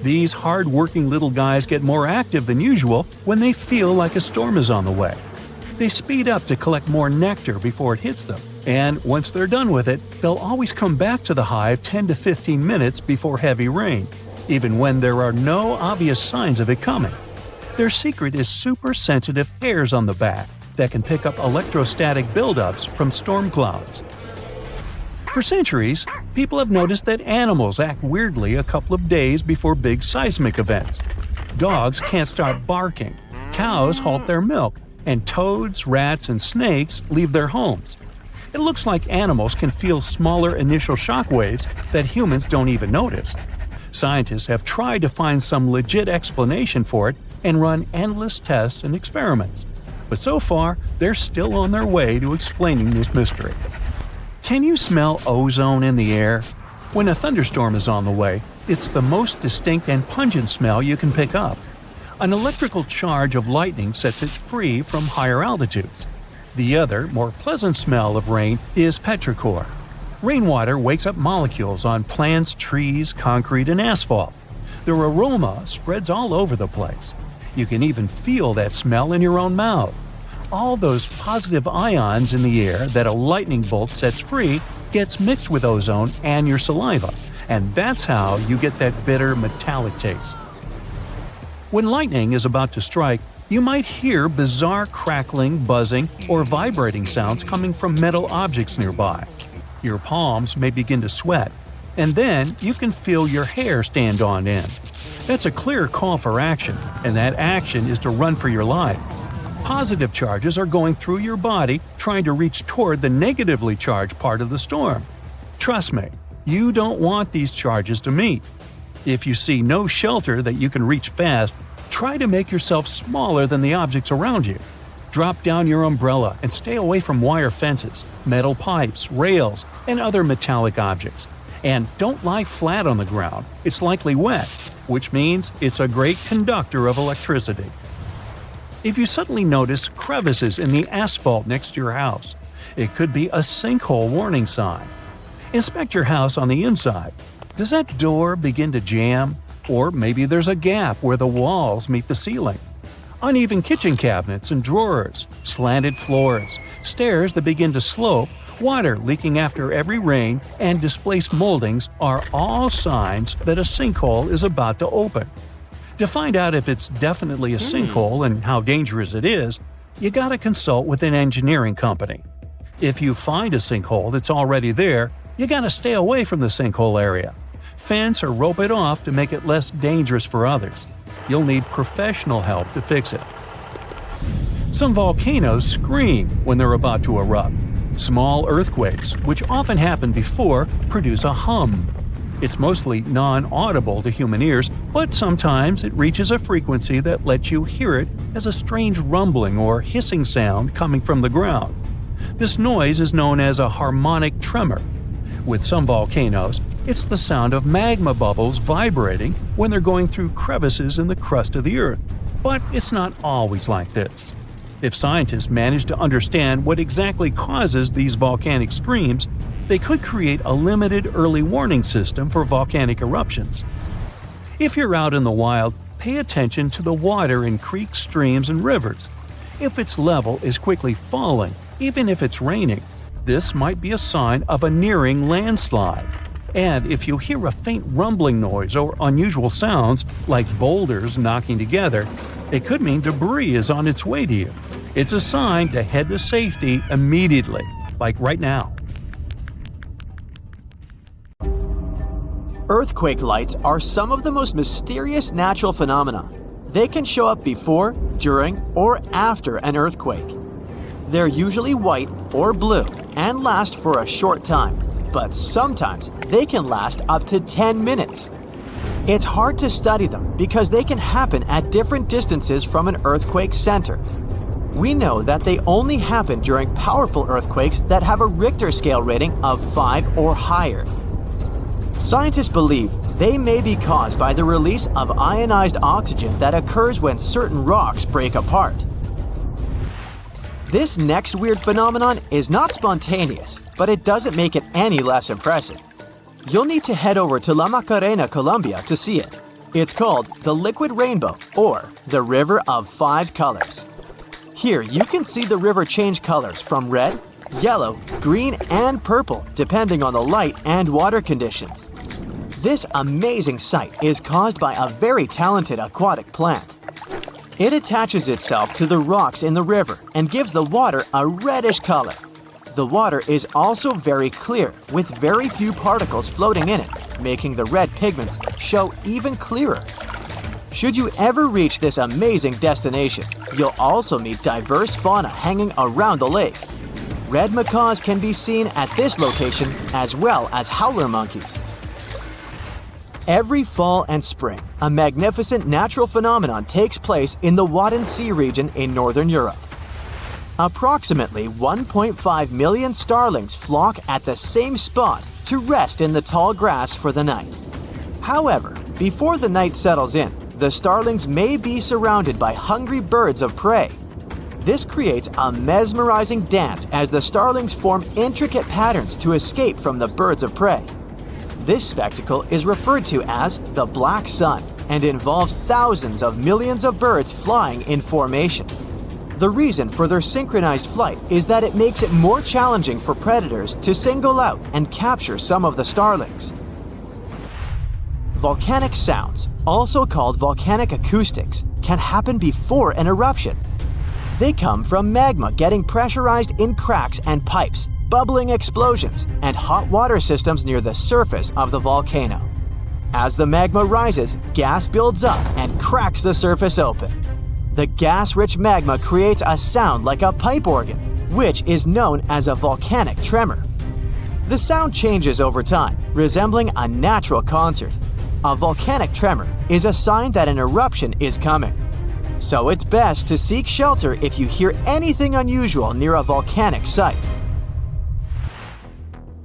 These hard-working little guys get more active than usual when they feel like a storm is on the way. They speed up to collect more nectar before it hits them, and once they're done with it, they'll always come back to the hive 10 to 15 minutes before heavy rain, even when there are no obvious signs of it coming. Their secret is super sensitive hairs on the back that can pick up electrostatic buildups from storm clouds. For centuries, people have noticed that animals act weirdly a couple of days before big seismic events. Dogs can't stop barking, cows halt their milk, and toads, rats, and snakes leave their homes. It looks like animals can feel smaller initial shock waves that humans don't even notice. Scientists have tried to find some legit explanation for it and run endless tests and experiments. But so far, they're still on their way to explaining this mystery. Can you smell ozone in the air? When a thunderstorm is on the way, it's the most distinct and pungent smell you can pick up. An electrical charge of lightning sets it free from higher altitudes. The other, more pleasant smell of rain is petrichor. Rainwater wakes up molecules on plants, trees, concrete, and asphalt. Their aroma spreads all over the place. You can even feel that smell in your own mouth. All those positive ions in the air that a lightning bolt sets free gets mixed with ozone and your saliva, and that's how you get that bitter metallic taste. When lightning is about to strike, you might hear bizarre crackling, buzzing, or vibrating sounds coming from metal objects nearby. Your palms may begin to sweat, and then you can feel your hair stand on end. That's a clear call for action, and that action is to run for your life. Positive charges are going through your body trying to reach toward the negatively charged part of the storm. Trust me, you don't want these charges to meet. If you see no shelter that you can reach fast, try to make yourself smaller than the objects around you. Drop down your umbrella and stay away from wire fences, metal pipes, rails, and other metallic objects. And don't lie flat on the ground, it's likely wet, which means it's a great conductor of electricity. If you suddenly notice crevices in the asphalt next to your house, it could be a sinkhole warning sign. Inspect your house on the inside. Does that door begin to jam? Or maybe there's a gap where the walls meet the ceiling. Uneven kitchen cabinets and drawers, slanted floors, stairs that begin to slope, water leaking after every rain, and displaced moldings are all signs that a sinkhole is about to open. To find out if it's definitely a sinkhole and how dangerous it is, you gotta consult with an engineering company. If you find a sinkhole that's already there, you gotta stay away from the sinkhole area. Fence or rope it off to make it less dangerous for others. You'll need professional help to fix it. Some volcanoes scream when they're about to erupt. Small earthquakes, which often happen before, produce a hum. It's mostly non-audible to human ears, but sometimes it reaches a frequency that lets you hear it as a strange rumbling or hissing sound coming from the ground. This noise is known as a harmonic tremor. With some volcanoes, it's the sound of magma bubbles vibrating when they're going through crevices in the crust of the earth. But it's not always like this. If scientists manage to understand what exactly causes these volcanic streams, they could create a limited early warning system for volcanic eruptions. If you're out in the wild, pay attention to the water in creeks, streams, and rivers. If its level is quickly falling, even if it's raining, this might be a sign of a nearing landslide. And if you hear a faint rumbling noise or unusual sounds, like boulders knocking together, it could mean debris is on its way to you. It's a sign to head to safety immediately, like right now. Earthquake lights are some of the most mysterious natural phenomena. They can show up before, during, or after an earthquake. They're usually white or blue and last for a short time, but sometimes they can last up to 10 minutes. It's hard to study them because they can happen at different distances from an earthquake center. We know that they only happen during powerful earthquakes that have a Richter scale rating of 5 or higher. Scientists believe they may be caused by the release of ionized oxygen that occurs when certain rocks break apart. This next weird phenomenon is not spontaneous, but it doesn't make it any less impressive. You'll need to head over to La Macarena, Colombia to see it. It's called the Liquid Rainbow, or the River of 5 Colors. Here you can see the river change colors from red, yellow, green, and purple depending on the light and water conditions. This amazing sight is caused by a very talented aquatic plant. It attaches itself to the rocks in the river and gives the water a reddish color. The water is also very clear, with very few particles floating in it, making the red pigments show even clearer. Should you ever reach this amazing destination, you'll also meet diverse fauna hanging around the lake. Red macaws can be seen at this location, as well as howler monkeys. Every fall and spring, a magnificent natural phenomenon takes place in the Wadden Sea region in northern Europe. Approximately 1.5 million starlings flock at the same spot to rest in the tall grass for the night. However, before the night settles in, the starlings may be surrounded by hungry birds of prey. This creates a mesmerizing dance as the starlings form intricate patterns to escape from the birds of prey. This spectacle is referred to as the Black Sun and involves thousands of millions of birds flying in formation. The reason for their synchronized flight is that it makes it more challenging for predators to single out and capture some of the starlings. Volcanic sounds, also called volcanic acoustics, can happen before an eruption. They come from magma getting pressurized in cracks and pipes, bubbling explosions, and hot water systems near the surface of the volcano. As the magma rises, gas builds up and cracks the surface open. The gas-rich magma creates a sound like a pipe organ, which is known as a volcanic tremor. The sound changes over time, resembling a natural concert. A volcanic tremor is a sign that an eruption is coming. So it's best to seek shelter if you hear anything unusual near a volcanic site.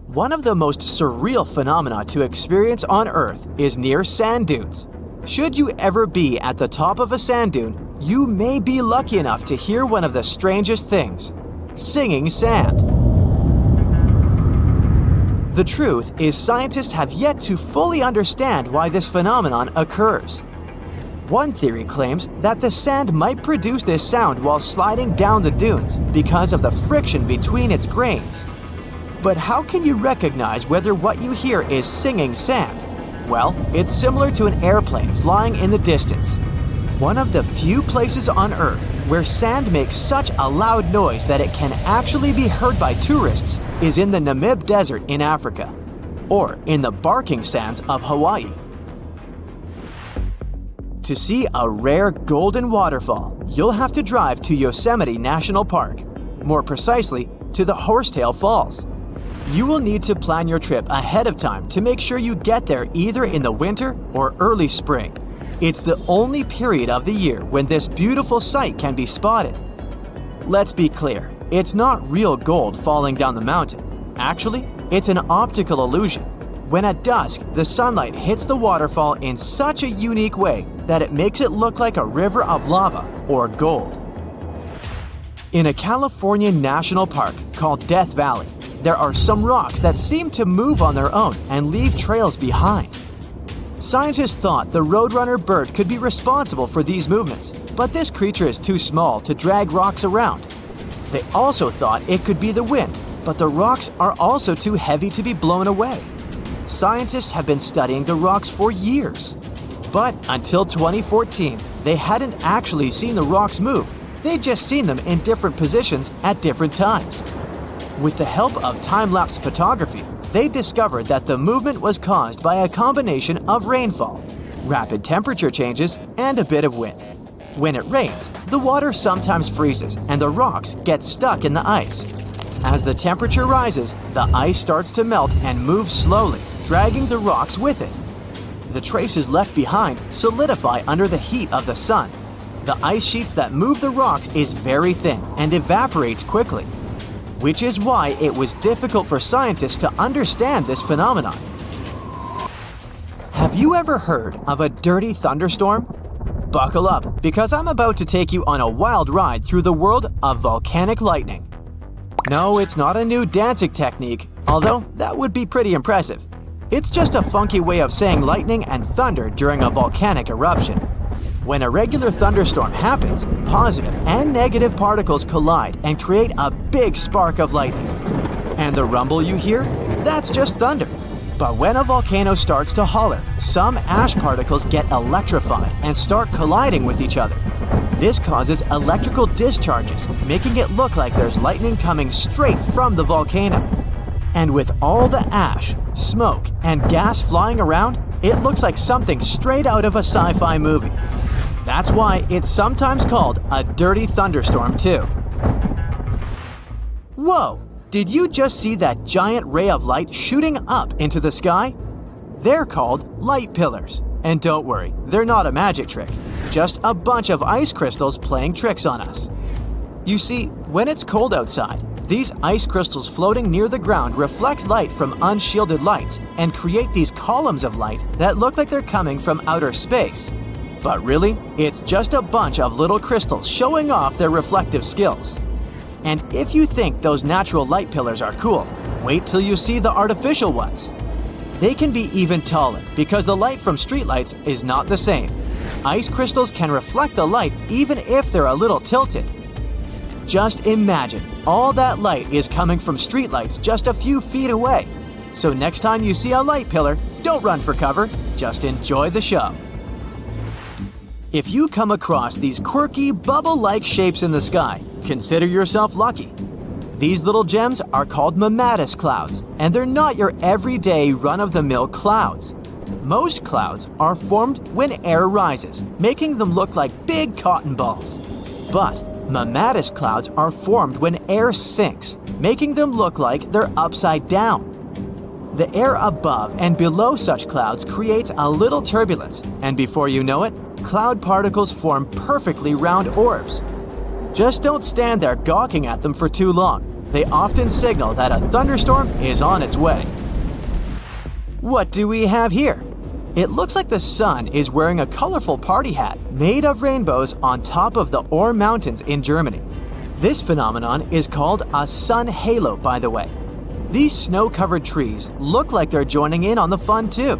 One of the most surreal phenomena to experience on Earth is near sand dunes. Should you ever be at the top of a sand dune, you may be lucky enough to hear one of the strangest things: singing sand. The truth is, scientists have yet to fully understand why this phenomenon occurs. One theory claims that the sand might produce this sound while sliding down the dunes because of the friction between its grains. But how can you recognize whether what you hear is singing sand? Well, it's similar to an airplane flying in the distance. One of the few places on Earth where sand makes such a loud noise that it can actually be heard by tourists is in the Namib Desert in Africa, or in the barking sands of Hawaii. To see a rare golden waterfall, you'll have to drive to Yosemite National Park, more precisely, to the Horsetail Falls. You will need to plan your trip ahead of time to make sure you get there either in the winter or early spring. It's the only period of the year when this beautiful sight can be spotted. Let's be clear, it's not real gold falling down the mountain. Actually, it's an optical illusion. When at dusk, the sunlight hits the waterfall in such a unique way that it makes it look like a river of lava or gold. In a California national park called Death Valley, there are some rocks that seem to move on their own and leave trails behind. Scientists thought the roadrunner bird could be responsible for these movements, but this creature is too small to drag rocks around. They also thought it could be the wind, but the rocks are also too heavy to be blown away. Scientists have been studying the rocks for years. But until 2014, they hadn't actually seen the rocks move. They'd just seen them in different positions at different times. With the help of time-lapse photography, they discovered that the movement was caused by a combination of rainfall, rapid temperature changes, and a bit of wind. When it rains, the water sometimes freezes and the rocks get stuck in the ice. As the temperature rises, the ice starts to melt and move slowly, dragging the rocks with it. The traces left behind solidify under the heat of the sun. The ice sheets that move the rocks is very thin and evaporates quickly, which is why it was difficult for scientists to understand this phenomenon. Have you ever heard of a dirty thunderstorm? Buckle up, because I'm about to take you on a wild ride through the world of volcanic lightning. No, it's not a new dancing technique, although that would be pretty impressive. It's just a funky way of saying lightning and thunder during a volcanic eruption. When a regular thunderstorm happens, positive and negative particles collide and create a big spark of lightning. And the rumble you hear? That's just thunder. But when a volcano starts to holler, some ash particles get electrified and start colliding with each other. This causes electrical discharges, making it look like there's lightning coming straight from the volcano. And with all the ash, smoke, and gas flying around, it looks like something straight out of a sci-fi movie. That's why it's sometimes called a dirty thunderstorm too. Whoa! Did you just see that giant ray of light shooting up into the sky? They're called light pillars. And don't worry, they're not a magic trick, just a bunch of ice crystals playing tricks on us. You see, when it's cold outside, these ice crystals floating near the ground reflect light from unshielded lights and create these columns of light that look like they're coming from outer space. But really, it's just a bunch of little crystals showing off their reflective skills. And if you think those natural light pillars are cool, wait till you see the artificial ones. They can be even taller because the light from streetlights is not the same. Ice crystals can reflect the light even if they're a little tilted. Just imagine, all that light is coming from streetlights just a few feet away. So next time you see a light pillar, don't run for cover, just enjoy the show. If you come across these quirky, bubble-like shapes in the sky, consider yourself lucky. These little gems are called mammatus clouds, and they're not your everyday run-of-the-mill clouds. Most clouds are formed when air rises, making them look like big cotton balls. But mammatus clouds are formed when air sinks, making them look like they're upside down. The air above and below such clouds creates a little turbulence, and before you know it, cloud particles form perfectly round orbs. Just don't stand there gawking at them for too long. They often signal that a thunderstorm is on its way. What do we have here? It looks like the sun is wearing a colorful party hat made of rainbows on top of the Ore Mountains in Germany. This phenomenon is called a sun halo, by the way. These snow-covered trees look like they're joining in on the fun too.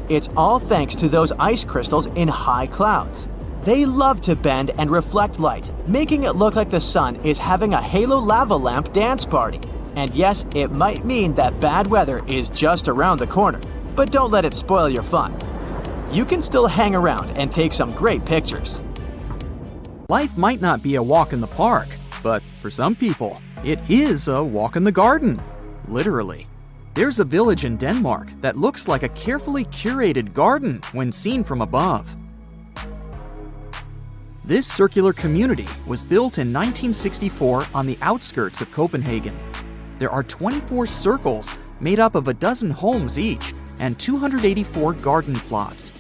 It's all thanks to those ice crystals in high clouds. They love to bend and reflect light, making it look like the sun is having a halo lava lamp dance party. And yes, it might mean that bad weather is just around the corner, but don't let it spoil your fun. You can still hang around and take some great pictures. Life might not be a walk in the park, but for some people, it is a walk in the garden. Literally. There's a village in Denmark that looks like a carefully curated garden when seen from above. This circular community was built in 1964 on the outskirts of Copenhagen. There are 24 circles made up of a dozen homes each and 284 garden plots.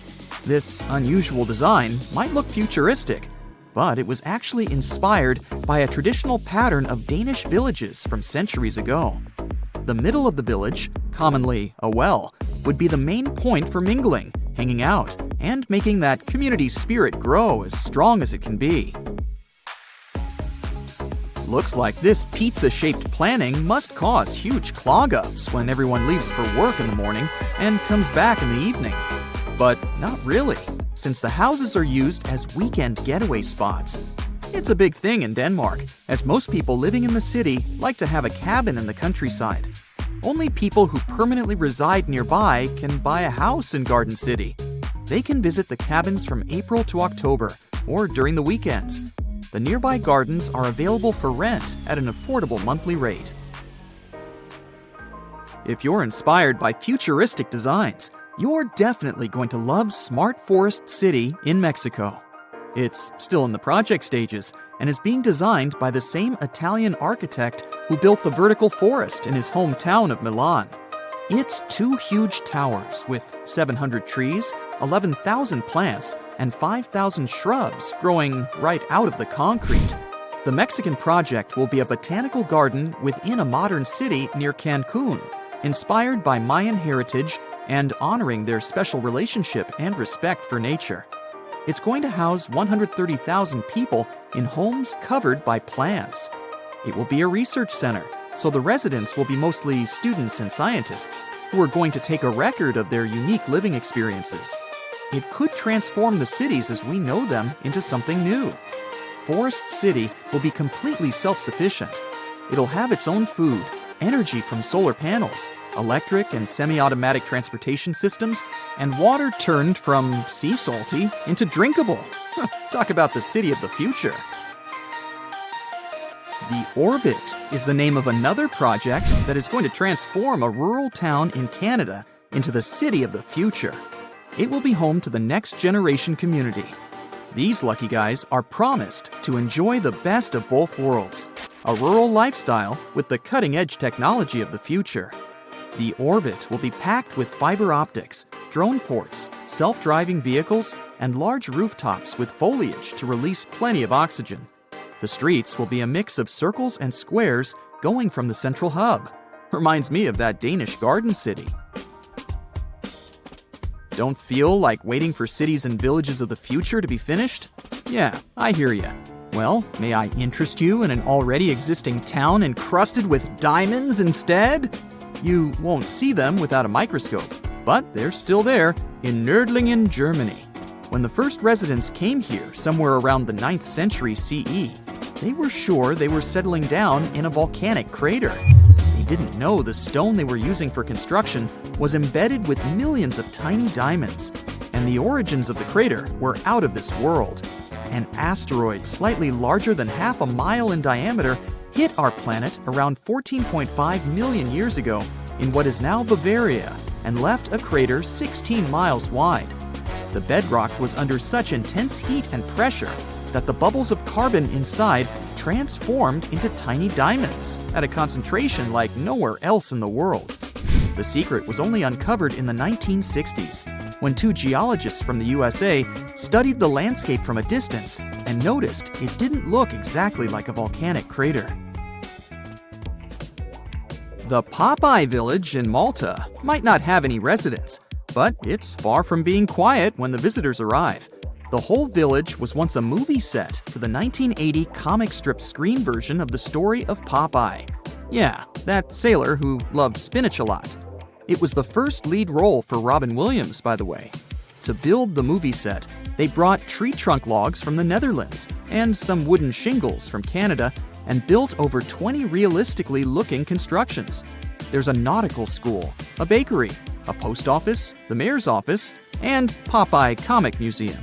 This unusual design might look futuristic, but it was actually inspired by a traditional pattern of Danish villages from centuries ago. The middle of the village, commonly a well, would be the main point for mingling, hanging out, and making that community spirit grow as strong as it can be. Looks like this pizza-shaped planning must cause huge clog-ups when everyone leaves for work in the morning and comes back in the evening. But not really, since the houses are used as weekend getaway spots. It's a big thing in Denmark, as most people living in the city like to have a cabin in the countryside. Only people who permanently reside nearby can buy a house in Garden City. They can visit the cabins from April to October, or during the weekends. The nearby gardens are available for rent at an affordable monthly rate. If you're inspired by futuristic designs, you're definitely going to love Smart Forest City in Mexico. It's still in the project stages and is being designed by the same Italian architect who built the vertical forest in his hometown of Milan. It's 2 huge towers with 700 trees, 11,000 plants, and 5,000 shrubs growing right out of the concrete. The Mexican project will be a botanical garden within a modern city near Cancun, inspired by Mayan heritage and honoring their special relationship and respect for nature. It's going to house 130,000 people in homes covered by plants. It will be a research center, so the residents will be mostly students and scientists who are going to take a record of their unique living experiences. It could transform the cities as we know them into something new. Forest City will be completely self-sufficient. It'll have its own food, energy from solar panels, electric and semi-automatic transportation systems, and water turned from sea salty into drinkable. Talk about the city of the future. The Orbit is the name of another project that is going to transform a rural town in Canada into the city of the future. It will be home to the next generation community. These lucky guys are promised to enjoy the best of both worlds, a rural lifestyle with the cutting-edge technology of the future. The orbit will be packed with fiber optics, drone ports, self-driving vehicles, and large rooftops with foliage to release plenty of oxygen. The streets will be a mix of circles and squares going from the central hub. Reminds me of that Danish garden city. Don't feel like waiting for cities and villages of the future to be finished? Yeah, I hear ya. Well, may I interest you in an already existing town encrusted with diamonds instead? You won't see them without a microscope, but they're still there in Nördlingen, Germany. When the first residents came here somewhere around the 9th century CE, they were sure they were settling down in a volcanic crater. They didn't know the stone they were using for construction was embedded with millions of tiny diamonds, and the origins of the crater were out of this world. An asteroid slightly larger than half a mile in diameter hit our planet around 14.5 million years ago in what is now Bavaria and left a crater 16 miles wide. The bedrock was under such intense heat and pressure that the bubbles of carbon inside transformed into tiny diamonds at a concentration like nowhere else in the world. The secret was only uncovered in the 1960s, when two geologists from the USA studied the landscape from a distance and noticed it didn't look exactly like a volcanic crater. The Popeye village in Malta might not have any residents, but it's far from being quiet when the visitors arrive. The whole village was once a movie set for the 1980 comic strip screen version of the story of Popeye. Yeah, that sailor who loved spinach a lot. It was the first lead role for Robin Williams, by the way. To build the movie set, they brought tree trunk logs from the Netherlands and some wooden shingles from Canada and built over 20 realistically looking constructions. There's a nautical school, a bakery, a post office, the mayor's office, and Popeye Comic Museum.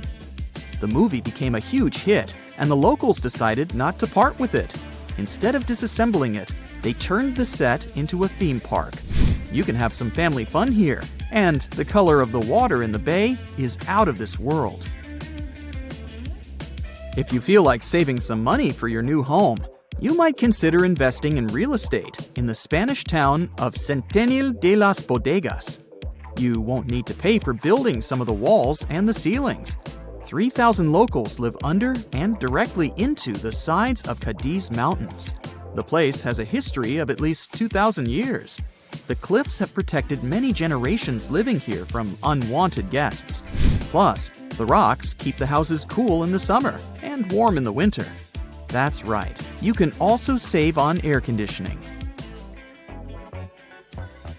The movie became a huge hit, and the locals decided not to part with it. Instead of disassembling it, they turned the set into a theme park. You can have some family fun here, and the color of the water in the bay is out of this world. If you feel like saving some money for your new home, you might consider investing in real estate in the Spanish town of Centennial de las Bodegas. You won't need to pay for building some of the walls and the ceilings. 3,000 locals live under and directly into the sides of Cadiz Mountains. The place has a history of at least 2,000 years. The cliffs have protected many generations living here from unwanted guests. Plus, the rocks keep the houses cool in the summer and warm in the winter. That's right, you can also save on air conditioning.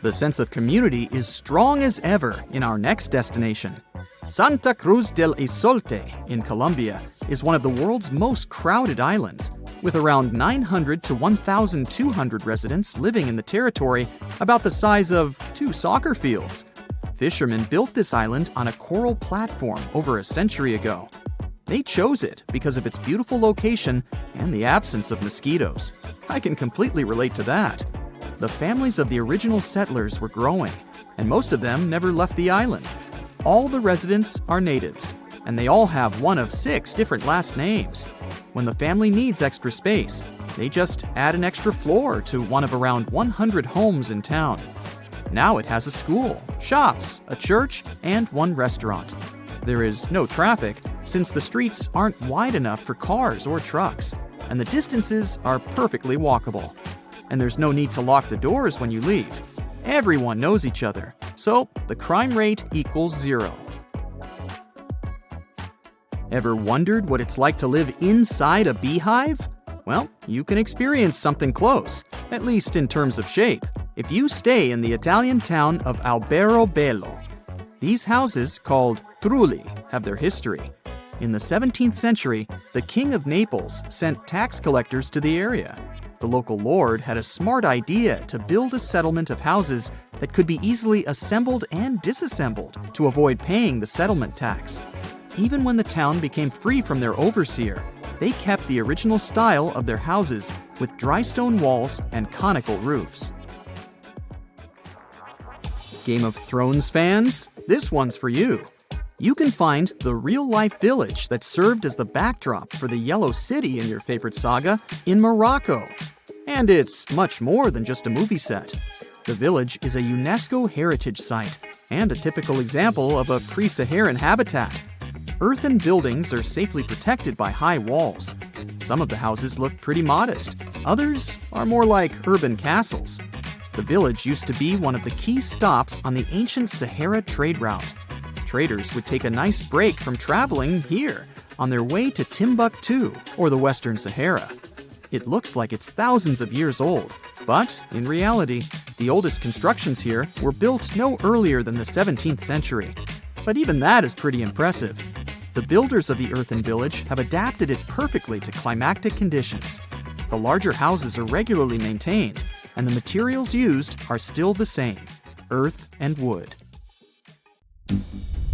The sense of community is strong as ever in our next destination. Santa Cruz del Isolte in Colombia is one of the world's most crowded islands, with around 900 to 1,200 residents living in the territory about the size of 2 soccer fields. Fishermen built this island on a coral platform over a century ago. They chose it because of its beautiful location and the absence of mosquitoes. I can completely relate to that. The families of the original settlers were growing, and most of them never left the island. All the residents are natives, and they all have one of 6 different last names. When the family needs extra space, they just add an extra floor to one of around 100 homes in town. Now it has a school, shops, a church, and 1 restaurant. There is no traffic since the streets aren't wide enough for cars or trucks, and the distances are perfectly walkable. And there's no need to lock the doors when you leave. Everyone knows each other, so the crime rate equals 0. Ever wondered what it's like to live inside a beehive? Well, you can experience something close, at least in terms of shape, if you stay in the Italian town of Alberobello. These houses, called trulli, have their history. In the 17th century, the King of Naples sent tax collectors to the area. The local lord had a smart idea to build a settlement of houses that could be easily assembled and disassembled to avoid paying the settlement tax. Even when the town became free from their overseer, they kept the original style of their houses with dry stone walls and conical roofs. Game of Thrones fans, this one's for you. You can find the real-life village that served as the backdrop for the Yellow City in your favorite saga in Morocco. And it's much more than just a movie set. The village is a UNESCO heritage site and a typical example of a pre-Saharan habitat. Earthen buildings are safely protected by high walls. Some of the houses look pretty modest. Others are more like urban castles. The village used to be one of the key stops on the ancient Sahara trade route. Traders would take a nice break from traveling here on their way to Timbuktu, or the Western Sahara. It looks like it's thousands of years old, but in reality, the oldest constructions here were built no earlier than the 17th century. But even that is pretty impressive. The builders of the earthen village have adapted it perfectly to climatic conditions. The larger houses are regularly maintained, and the materials used are still the same: earth and wood.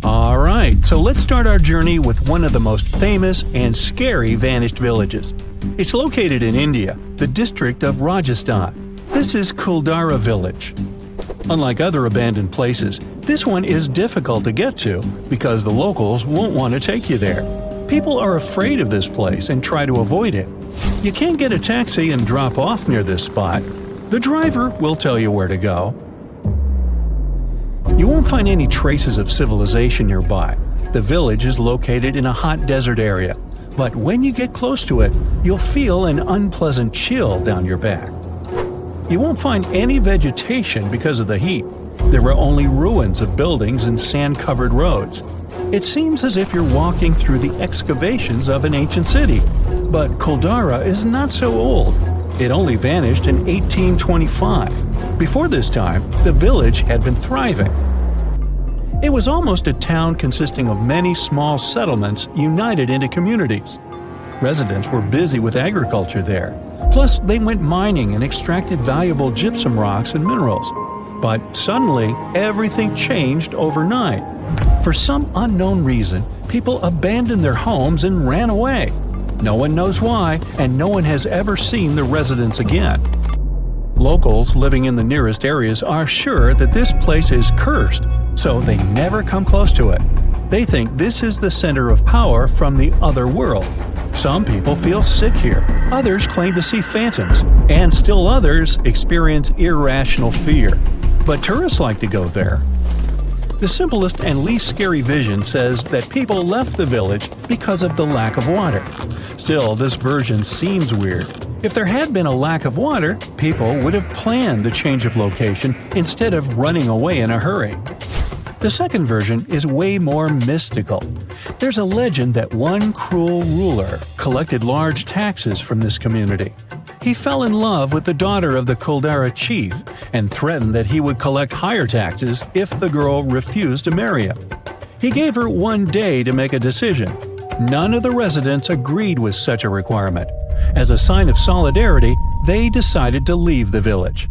Alright, so let's start our journey with one of the most famous and scary vanished villages. It's located in India, the district of Rajasthan. This is Kuldara village. Unlike other abandoned places, this one is difficult to get to because the locals won't want to take you there. People are afraid of this place and try to avoid it. You can't get a taxi and drop off near this spot. The driver will tell you where to go. You won't find any traces of civilization nearby. The village is located in a hot desert area, but when you get close to it, you'll feel an unpleasant chill down your back. You won't find any vegetation because of the heat. There are only ruins of buildings and sand-covered roads. It seems as if you're walking through the excavations of an ancient city. But Kuldara is not so old. It only vanished in 1825. Before this time, the village had been thriving. It was almost a town consisting of many small settlements united into communities. Residents were busy with agriculture there. Plus, they went mining and extracted valuable gypsum rocks and minerals. But suddenly, everything changed overnight. For some unknown reason, people abandoned their homes and ran away. No one knows why, and no one has ever seen the residents again. Locals living in the nearest areas are sure that this place is cursed, so they never come close to it. They think this is the center of power from the other world. Some people feel sick here, others claim to see phantoms, and still others experience irrational fear. But tourists like to go there. The simplest and least scary vision says that people left the village because of the lack of water. Still, this version seems weird. If there had been a lack of water, people would have planned the change of location instead of running away in a hurry. The second version is way more mystical. There's a legend that one cruel ruler collected large taxes from this community. He fell in love with the daughter of the Kuldara chief and threatened that he would collect higher taxes if the girl refused to marry him. He gave her 1 day to make a decision. None of the residents agreed with such a requirement. As a sign of solidarity, they decided to leave the village.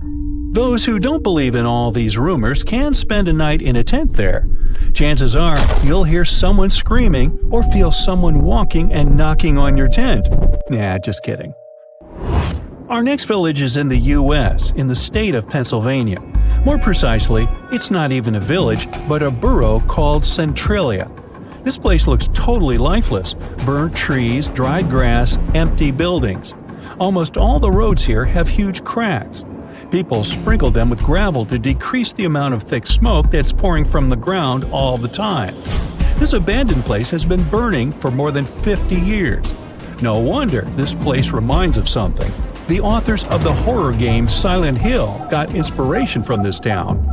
Those who don't believe in all these rumors can spend a night in a tent there. Chances are you'll hear someone screaming or feel someone walking and knocking on your tent. Nah, just kidding. Our next village is in the U.S., in the state of Pennsylvania. More precisely, it's not even a village, but a borough called Centralia. This place looks totally lifeless: burnt trees, dried grass, empty buildings. Almost all the roads here have huge cracks. People sprinkle them with gravel to decrease the amount of thick smoke that's pouring from the ground all the time. This abandoned place has been burning for more than 50 years. No wonder this place reminds of something. The authors of the horror game Silent Hill got inspiration from this town.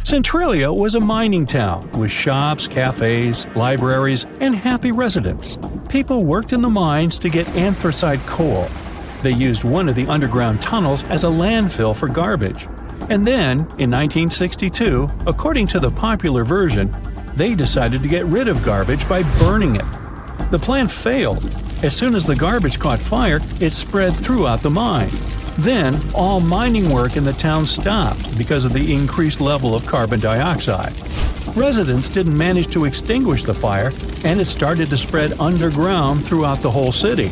Centralia was a mining town with shops, cafes, libraries, and happy residents. People worked in the mines to get anthracite coal. They used one of the underground tunnels as a landfill for garbage. And then, in 1962, according to the popular version, they decided to get rid of garbage by burning it. The plan failed. As soon as the garbage caught fire, it spread throughout the mine. Then, all mining work in the town stopped because of the increased level of carbon dioxide. Residents didn't manage to extinguish the fire, and it started to spread underground throughout the whole city.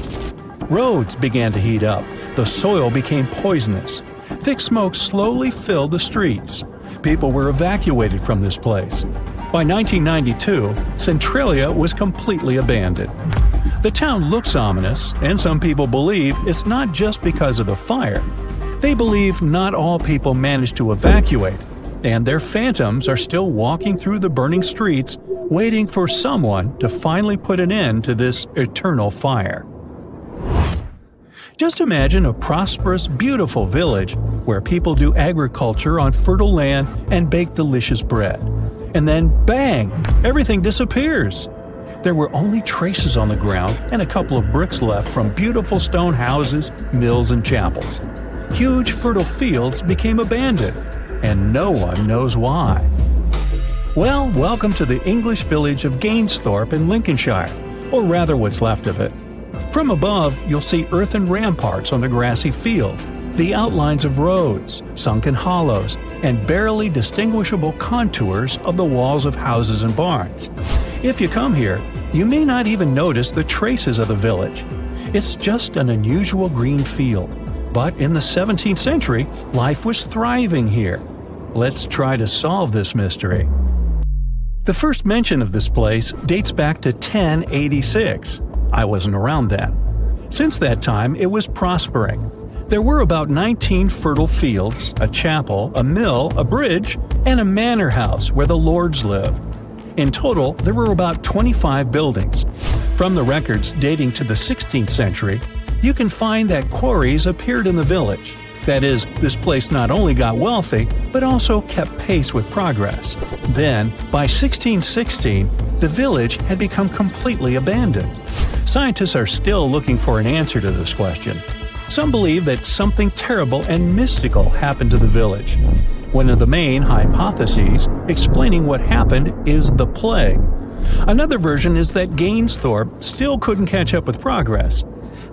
Roads began to heat up. The soil became poisonous. Thick smoke slowly filled the streets. People were evacuated from this place. By 1992, Centralia was completely abandoned. The town looks ominous, and some people believe it's not just because of the fire. They believe not all people managed to evacuate, and their phantoms are still walking through the burning streets, waiting for someone to finally put an end to this eternal fire. Just imagine a prosperous, beautiful village where people do agriculture on fertile land and bake delicious bread. And then, bang! Everything disappears. There were only traces on the ground and a couple of bricks left from beautiful stone houses, mills, and chapels. Huge fertile fields became abandoned, and no one knows why. Well, welcome to the English village of Gainsthorpe in Lincolnshire, or rather what's left of it. From above, you'll see earthen ramparts on the grassy field, the outlines of roads, sunken hollows, and barely distinguishable contours of the walls of houses and barns. If you come here, you may not even notice the traces of the village. It's just an unusual green field. But in the 17th century, life was thriving here. Let's try to solve this mystery. The first mention of this place dates back to 1086. I wasn't around then. Since that time, it was prospering. There were about 19 fertile fields, a chapel, a mill, a bridge, and a manor house where the lords lived. In total, there were about 25 buildings. From the records dating to the 16th century, you can find that quarries appeared in the village. That is, this place not only got wealthy, but also kept pace with progress. Then, by 1616, the village had become completely abandoned. Scientists are still looking for an answer to this question. Some believe that something terrible and mystical happened to the village. One of the main hypotheses explaining what happened is the plague. Another version is that Gainsthorpe still couldn't catch up with progress.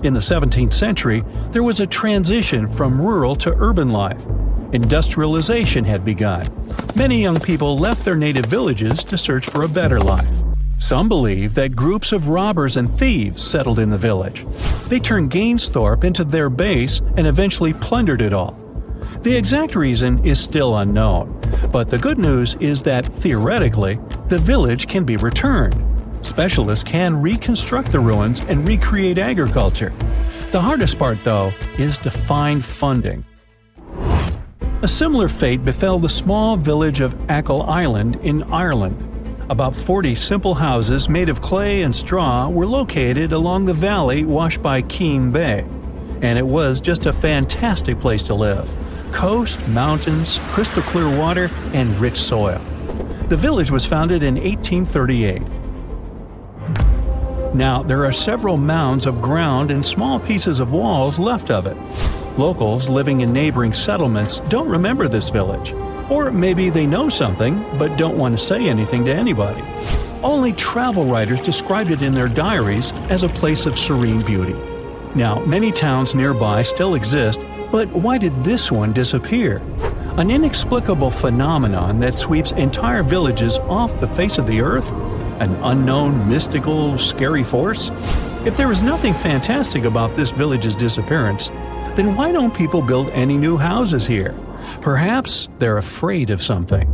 In the 17th century, there was a transition from rural to urban life. Industrialization had begun. Many young people left their native villages to search for a better life. Some believe that groups of robbers and thieves settled in the village. They turned Gainsthorpe into their base and eventually plundered it all. The exact reason is still unknown, but the good news is that, theoretically, the village can be returned. Specialists can reconstruct the ruins and recreate agriculture. The hardest part, though, is to find funding. A similar fate befell the small village of Achill Island in Ireland. About 40 simple houses made of clay and straw were located along the valley washed by Keem Bay. And it was just a fantastic place to live. Coast, mountains, crystal clear water, and rich soil. The village was founded in 1838. Now, there are several mounds of ground and small pieces of walls left of it. Locals living in neighboring settlements don't remember this village. Or maybe they know something, but don't want to say anything to anybody. Only travel writers described it in their diaries as a place of serene beauty. Now, many towns nearby still exist, but why did this one disappear? An inexplicable phenomenon that sweeps entire villages off the face of the earth? An unknown, mystical, scary force? If there is nothing fantastic about this village's disappearance, then why don't people build any new houses here? Perhaps they're afraid of something.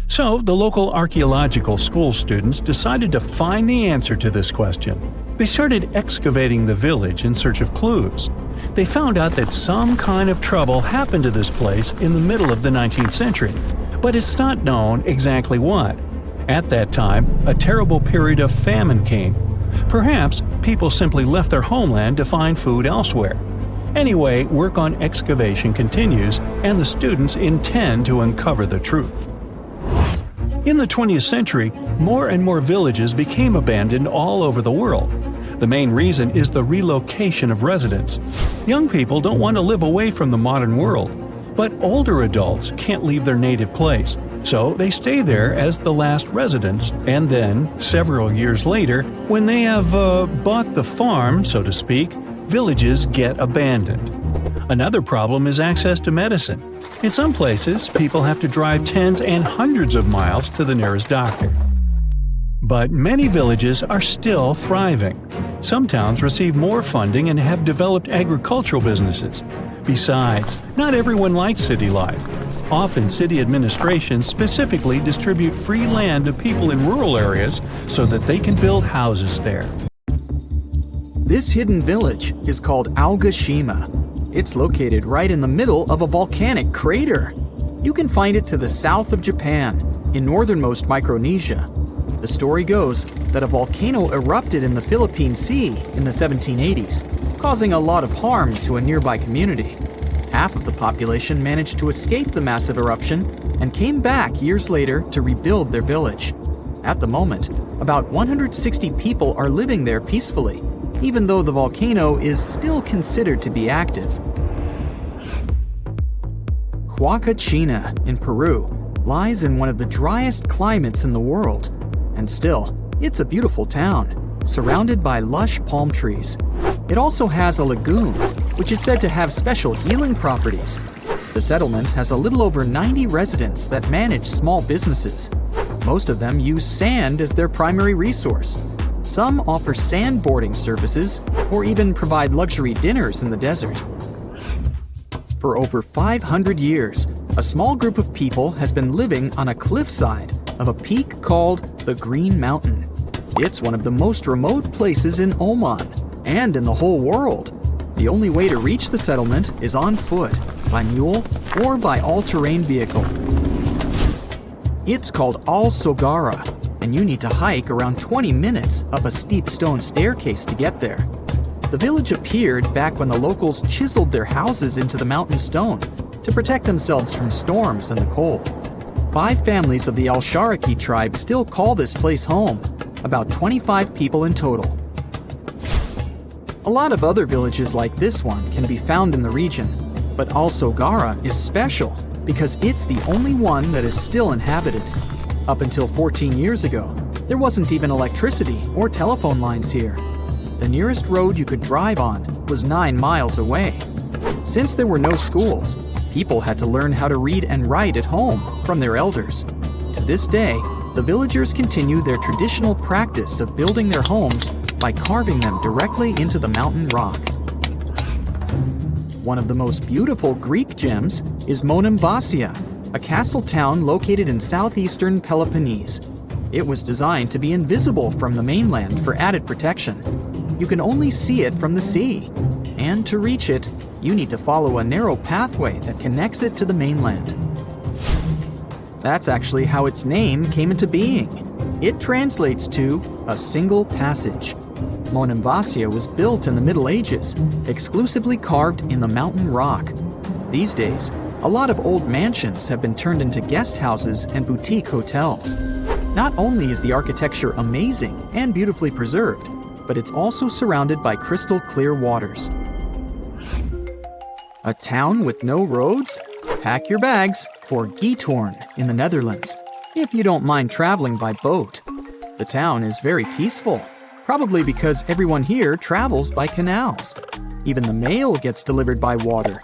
So, the local archaeological school students decided to find the answer to this question. They started excavating the village in search of clues. They found out that some kind of trouble happened to this place in the middle of the 19th century, but it's not known exactly what. At that time, a terrible period of famine came. Perhaps people simply left their homeland to find food elsewhere. Anyway, work on excavation continues, and the students intend to uncover the truth. In the 20th century, more and more villages became abandoned all over the world. The main reason is the relocation of residents. Young people don't want to live away from the modern world, but older adults can't leave their native place, so they stay there as the last residents, and then, several years later, when they have bought the farm, so to speak, villages get abandoned. Another problem is access to medicine. In some places, people have to drive tens and hundreds of miles to the nearest doctor. But many villages are still thriving. Some towns receive more funding and have developed agricultural businesses. Besides, not everyone likes city life. Often city administrations specifically distribute free land to people in rural areas so that they can build houses there. This hidden village is called Aogashima. It's located right in the middle of a volcanic crater. You can find it to the south of Japan, in northernmost Micronesia. The story goes that a volcano erupted in the Philippine Sea in the 1780s, causing a lot of harm to a nearby community. Half of the population managed to escape the massive eruption and came back years later to rebuild their village. At the moment, about 160 people are living there peacefully, even though the volcano is still considered to be active. Huacachina in Peru lies in one of the driest climates in the world, and still, it's a beautiful town, surrounded by lush palm trees. It also has a lagoon, which is said to have special healing properties. The settlement has a little over 90 residents that manage small businesses. Most of them use sand as their primary resource. Some offer sandboarding services or even provide luxury dinners in the desert. For over 500 years, a small group of people has been living on a cliffside of a peak called the Green Mountain. It's one of the most remote places in Oman and in the whole world. The only way to reach the settlement is on foot, by mule, or by all-terrain vehicle. It's called Al Sogara, and you need to hike around 20 minutes up a steep stone staircase to get there. The village appeared back when the locals chiseled their houses into the mountain stone to protect themselves from storms and the cold. 5 families of the Al-Sharaki tribe still call this place home, about 25 people in total. A lot of other villages like this one can be found in the region, but Al Sogara is special because it's the only one that is still inhabited. Up until 14 years ago, there wasn't even electricity or telephone lines here. The nearest road you could drive on was 9 miles away. Since there were no schools, people had to learn how to read and write at home from their elders. To this day, the villagers continue their traditional practice of building their homes by carving them directly into the mountain rock. One of the most beautiful Greek gems is Monemvasia, a castle town located in southeastern Peloponnese. It was designed to be invisible from the mainland for added protection. You can only see it from the sea, and to reach it, you need to follow a narrow pathway that connects it to the mainland. That's actually how its name came into being. It translates to a single passage. Monemvasia was built in the Middle Ages, exclusively carved in the mountain rock. These days, a lot of old mansions have been turned into guest houses and boutique hotels. Not only is the architecture amazing and beautifully preserved, but it's also surrounded by crystal clear waters. A town with no roads? Pack your bags for Giethoorn in the Netherlands, if you don't mind traveling by boat. The town is very peaceful, probably because everyone here travels by canals. Even the mail gets delivered by water.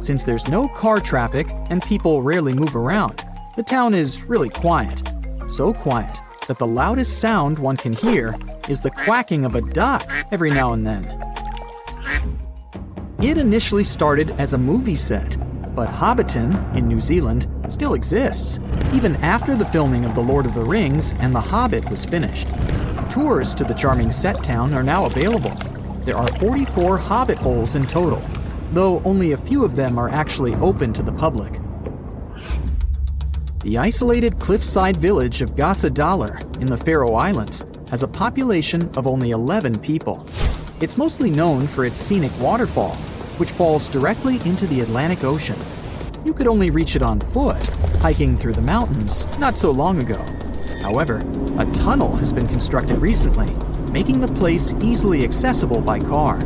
Since there's no car traffic and people rarely move around, the town is really quiet. So quiet that the loudest sound one can hear is the quacking of a duck every now and then. It initially started as a movie set, but Hobbiton in New Zealand still exists, even after the filming of The Lord of the Rings and The Hobbit was finished. Tours to the charming set town are now available. There are 44 Hobbit holes in total, though only a few of them are actually open to the public. The isolated cliffside village of Gasadalar in the Faroe Islands has a population of only 11 people. It's mostly known for its scenic waterfall, which falls directly into the Atlantic Ocean. You could only reach it on foot, hiking through the mountains not so long ago. However, a tunnel has been constructed recently, making the place easily accessible by car.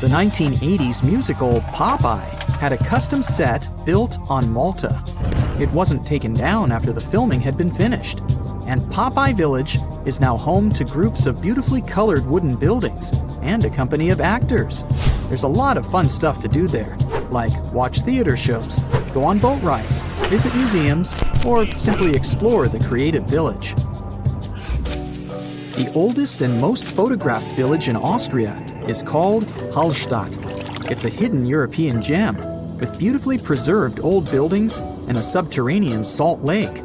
The 1980s musical Popeye had a custom set built on Malta. It wasn't taken down after the filming had been finished, and Popeye Village is now home to groups of beautifully colored wooden buildings and a company of actors. There's a lot of fun stuff to do there, like watch theater shows, go on boat rides, visit museums, or simply explore the creative village. The oldest and most photographed village in Austria is called Hallstatt. It's a hidden European gem with beautifully preserved old buildings and a subterranean salt lake.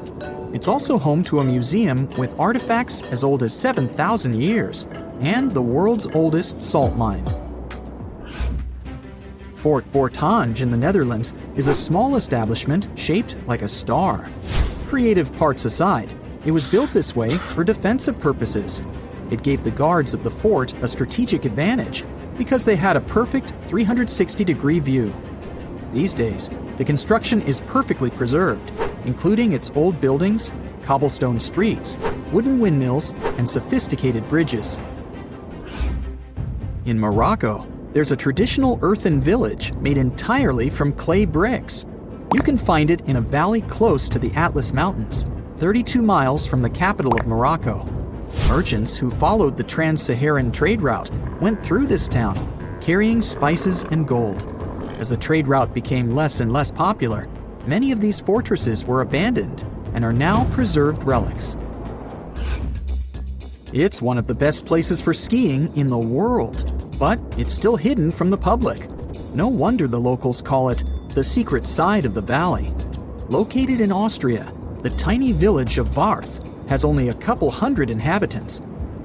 It's also home to a museum with artifacts as old as 7,000 years and the world's oldest salt mine. Fort Bortange in the Netherlands is a small establishment shaped like a star. Creative parts aside, it was built this way for defensive purposes. It gave the guards of the fort a strategic advantage because they had a perfect 360-degree view. These days, the construction is perfectly preserved, including its old buildings, cobblestone streets, wooden windmills, and sophisticated bridges. In Morocco, there's a traditional earthen village made entirely from clay bricks. You can find it in a valley close to the Atlas Mountains, 32 miles from the capital of Morocco. Merchants who followed the trans-Saharan trade route went through this town, carrying spices and gold. As the trade route became less and less popular, many of these fortresses were abandoned and are now preserved relics. It's one of the best places for skiing in the world, but it's still hidden from the public. No wonder the locals call it the secret side of the valley. Located in Austria, the tiny village of Warth has only a couple hundred inhabitants.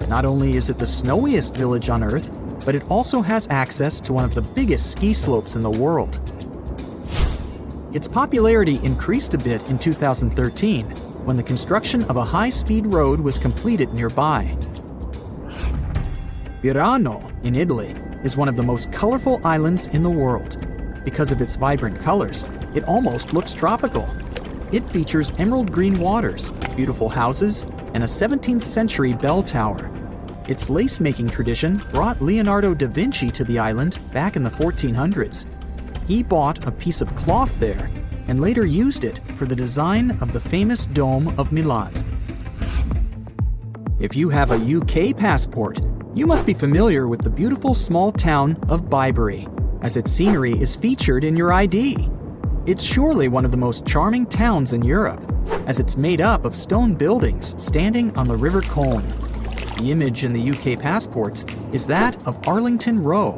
Not only is it the snowiest village on Earth, but it also has access to one of the biggest ski slopes in the world. Its popularity increased a bit in 2013 when the construction of a high-speed road was completed nearby. Birano in Italy is one of the most colorful islands in the world. Because of its vibrant colors, it almost looks tropical. It features emerald green waters, beautiful houses, and a 17th century bell tower. Its lace-making tradition brought Leonardo da Vinci to the island back in the 1400s. He bought a piece of cloth there and later used it for the design of the famous Dome of Milan. If you have a UK passport, you must be familiar with the beautiful small town of Bibury, as its scenery is featured in your ID. It's surely one of the most charming towns in Europe, as it's made up of stone buildings standing on the River Colne. The image in the UK passports is that of Arlington Row,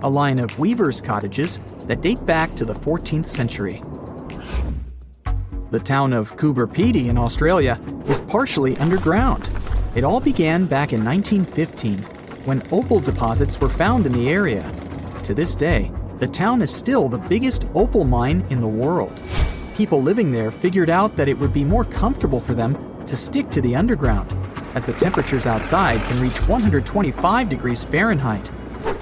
a line of weavers' cottages that date back to the 14th century. The town of Coober Pedy in Australia is partially underground. It all began back in 1915, when opal deposits were found in the area. To this day, the town is still the biggest opal mine in the world. People living there figured out that it would be more comfortable for them to stick to the underground, as the temperatures outside can reach 125 degrees Fahrenheit.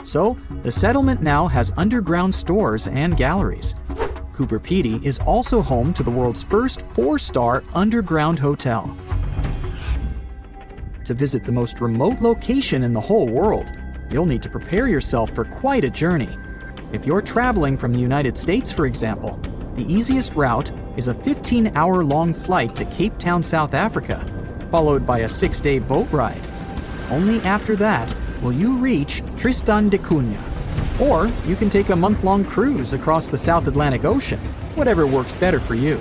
So, the settlement now has underground stores and galleries. Coober Pedy is also home to the world's first 4-star underground hotel. To visit the most remote location in the whole world, you'll need to prepare yourself for quite a journey. If you're traveling from the United States, for example, the easiest route is a 15-hour-long flight to Cape Town, South Africa, followed by a 6-day boat ride. Only after that will you reach Tristan da Cunha. Or you can take a month-long cruise across the South Atlantic Ocean, whatever works better for you.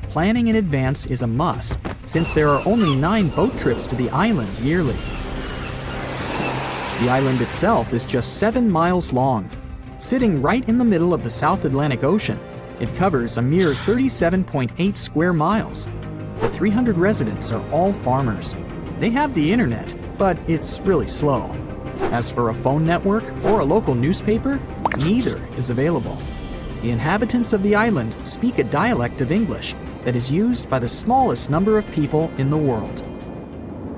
Planning in advance is a must, since there are only 9 boat trips to the island yearly. The island itself is just 7 miles long. Sitting right in the middle of the South Atlantic Ocean, it covers a mere 37.8 square miles. The 300 residents are all farmers. They have the internet, but it's really slow. As for a phone network or a local newspaper, neither is available. The inhabitants of the island speak a dialect of English that is used by the smallest number of people in the world.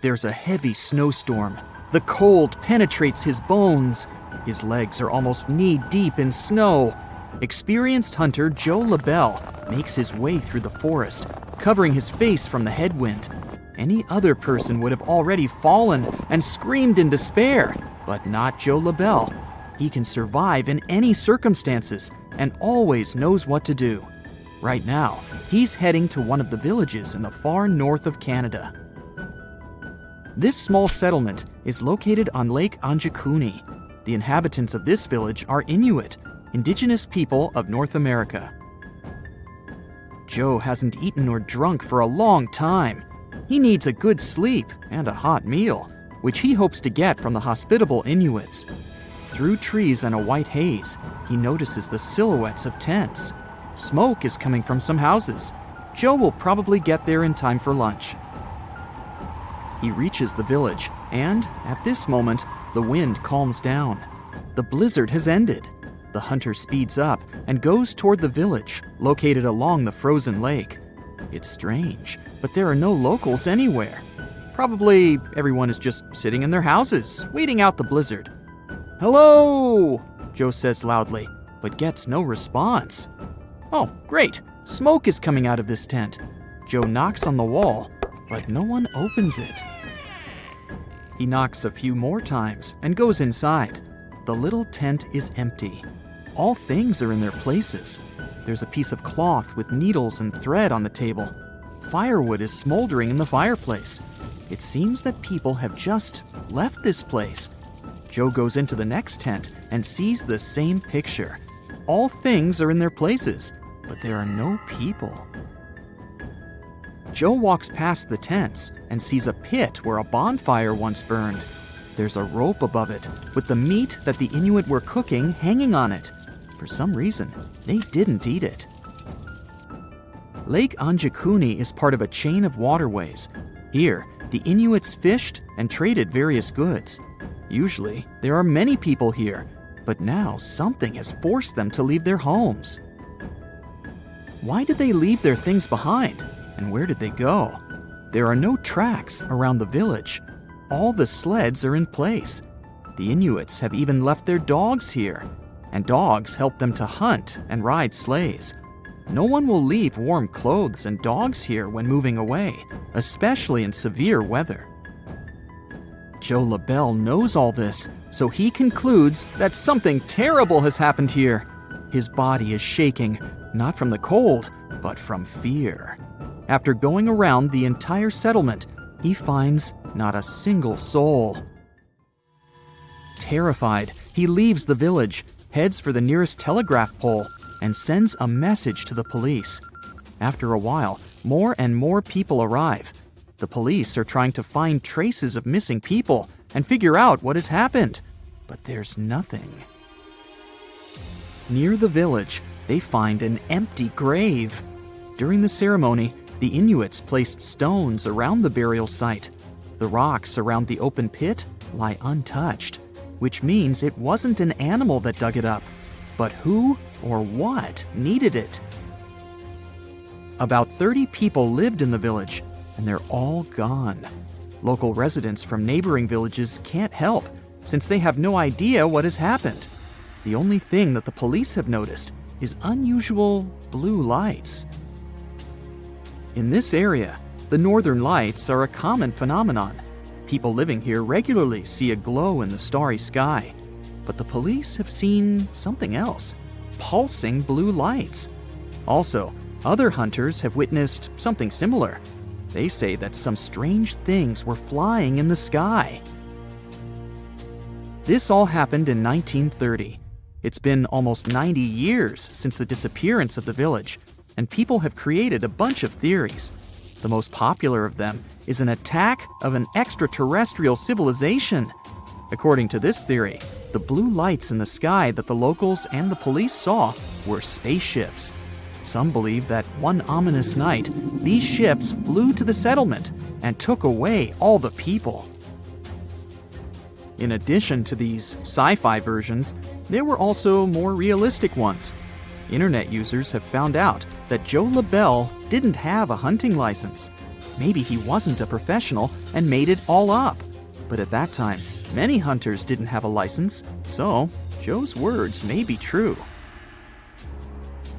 There's a heavy snowstorm. The cold penetrates his bones. His legs are almost knee-deep in snow. Experienced hunter Joe LaBelle makes his way through the forest, covering his face from the headwind. Any other person would have already fallen and screamed in despair, but not Joe LaBelle. He can survive in any circumstances and always knows what to do. Right now, he's heading to one of the villages in the far north of Canada. This small settlement is located on Lake Anjikuni. The inhabitants of this village are Inuit, indigenous people of North America. Joe hasn't eaten or drunk for a long time. He needs a good sleep and a hot meal, which he hopes to get from the hospitable Inuits. Through trees and a white haze, he notices the silhouettes of tents. Smoke is coming from some houses. Joe will probably get there in time for lunch. He reaches the village, and at this moment, the wind calms down. The blizzard has ended. The hunter speeds up and goes toward the village, located along the frozen lake. It's strange, but there are no locals anywhere. Probably everyone is just sitting in their houses, waiting out the blizzard. "Hello!" Joe says loudly, but gets no response. Oh, great! Smoke is coming out of this tent. Joe knocks on the wall, but no one opens it. He knocks a few more times and goes inside. The little tent is empty. All things are in their places. There's a piece of cloth with needles and thread on the table. Firewood is smoldering in the fireplace. It seems that people have just left this place. Joe goes into the next tent and sees the same picture. All things are in their places, but there are no people. Joe walks past the tents and sees a pit where a bonfire once burned. There's a rope above it, with the meat that the Inuit were cooking hanging on it. For some reason, they didn't eat it. Lake Anjakuni is part of a chain of waterways. Here, the Inuits fished and traded various goods. Usually, there are many people here, but now something has forced them to leave their homes. Why did they leave their things behind? And where did they go? There are no tracks around the village. All the sleds are in place. The Inuits have even left their dogs here, and dogs help them to hunt and ride sleighs. No one will leave warm clothes and dogs here when moving away, especially in severe weather. Joe LaBelle knows all this, so he concludes that something terrible has happened here. His body is shaking, not from the cold, but from fear. After going around the entire settlement, he finds not a single soul. Terrified, he leaves the village, heads for the nearest telegraph pole, and sends a message to the police. After a while, more and more people arrive. The police are trying to find traces of missing people and figure out what has happened, but there's nothing. Near the village, they find an empty grave. During the ceremony, the Inuits placed stones around the burial site. The rocks around the open pit lie untouched, which means it wasn't an animal that dug it up, but who or what needed it. About 30 people lived in the village, and they're all gone. Local residents from neighboring villages can't help, since they have no idea what has happened. The only thing that the police have noticed is unusual blue lights. In this area, the northern lights are a common phenomenon. People living here regularly see a glow in the starry sky, but the police have seen something else, pulsing blue lights. Also, other hunters have witnessed something similar. They say that some strange things were flying in the sky. This all happened in 1930. It's been almost 90 years since the disappearance of the village, and people have created a bunch of theories. The most popular of them is an attack of an extraterrestrial civilization. According to this theory, the blue lights in the sky that the locals and the police saw were spaceships. Some believe that one ominous night, these ships flew to the settlement and took away all the people. In addition to these sci-fi versions, there were also more realistic ones. Internet users have found out that Joe LaBelle didn't have a hunting license. Maybe he wasn't a professional and made it all up. But at that time, many hunters didn't have a license, so Joe's words may be true.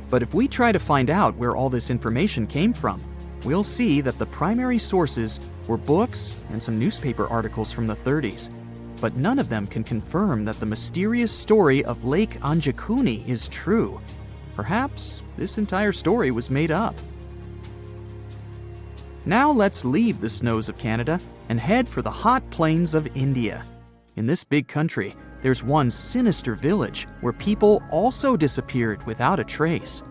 But if we try to find out where all this information came from, we'll see that the primary sources were books and some newspaper articles from the 30s. But none of them can confirm that the mysterious story of Lake Anjakuni is true. Perhaps this entire story was made up. Now let's leave the snows of Canada and head for the hot plains of India. In this big country, there's one sinister village where people also disappeared without a trace.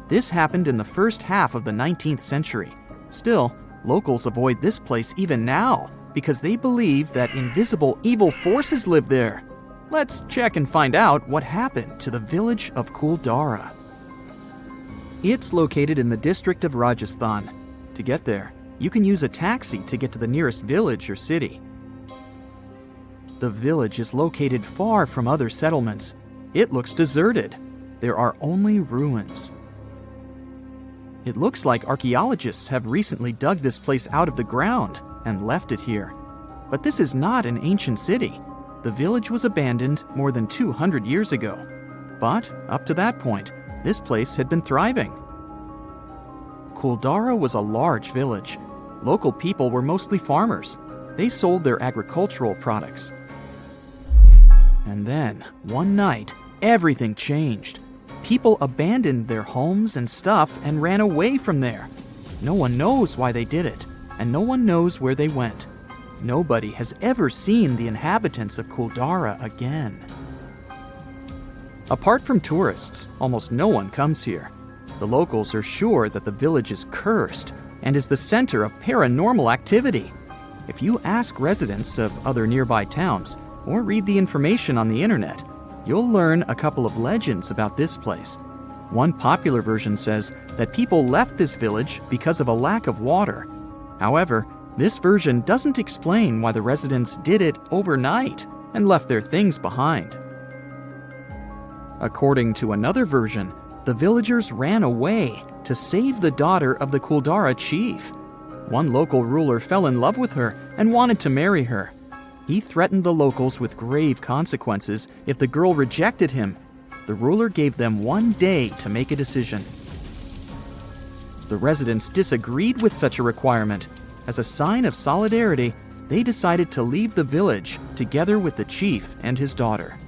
This happened in the first half of the 19th century. Still, locals avoid this place even now because they believe that invisible evil forces live there. Let's check and find out what happened to the village of Kuldara. It's located in the district of Rajasthan. To get there, you can use a taxi to get to the nearest village or city. The village is located far from other settlements. It looks deserted. There are only ruins. It looks like archaeologists have recently dug this place out of the ground and left it here. But this is not an ancient city. The village was abandoned more than 200 years ago. But up to that point, this place had been thriving. Kuldara was a large village. Local people were mostly farmers. They sold their agricultural products. And then, one night, everything changed. People abandoned their homes and stuff and ran away from there. No one knows why they did it, and no one knows where they went. Nobody has ever seen the inhabitants of Kuldara again. Apart from tourists, almost no one comes here. The locals are sure that the village is cursed and is the center of paranormal activity. If you ask residents of other nearby towns or read the information on the internet, you'll learn a couple of legends about this place. One popular version says that people left this village because of a lack of water. However, this version doesn't explain why the residents did it overnight and left their things behind. According to another version, the villagers ran away to save the daughter of the Kuldara chief. One local ruler fell in love with her and wanted to marry her. He threatened the locals with grave consequences if the girl rejected him. The ruler gave them 1 day to make a decision. The residents disagreed with such a requirement. As a sign of solidarity, they decided to leave the village together with the chief and his daughter.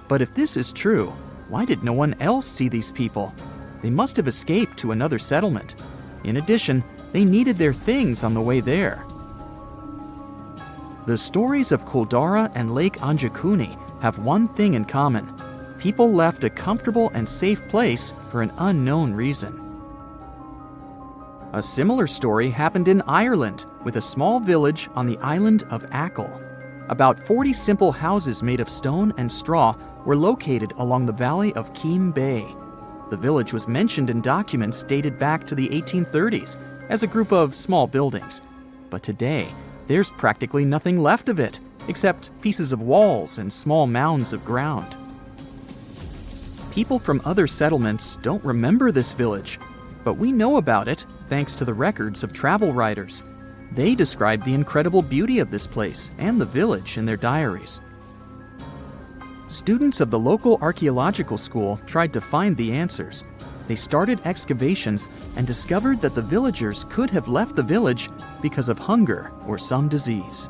But if this is true, why did no one else see these people? They must have escaped to another settlement. In addition, they needed their things on the way there. The stories of Kuldara and Lake Anjakuni have one thing in common. People left a comfortable and safe place for an unknown reason. A similar story happened in Ireland with a small village on the island of Achill. About 40 simple houses made of stone and straw were located along the valley of Keem Bay. The village was mentioned in documents dated back to the 1830s as a group of small buildings. But today, there's practically nothing left of it, except pieces of walls and small mounds of ground. People from other settlements don't remember this village, but we know about it thanks to the records of travel writers. They describe the incredible beauty of this place and the village in their diaries. Students of the local archaeological school tried to find the answers. They started excavations and discovered that the villagers could have left the village because of hunger or some disease.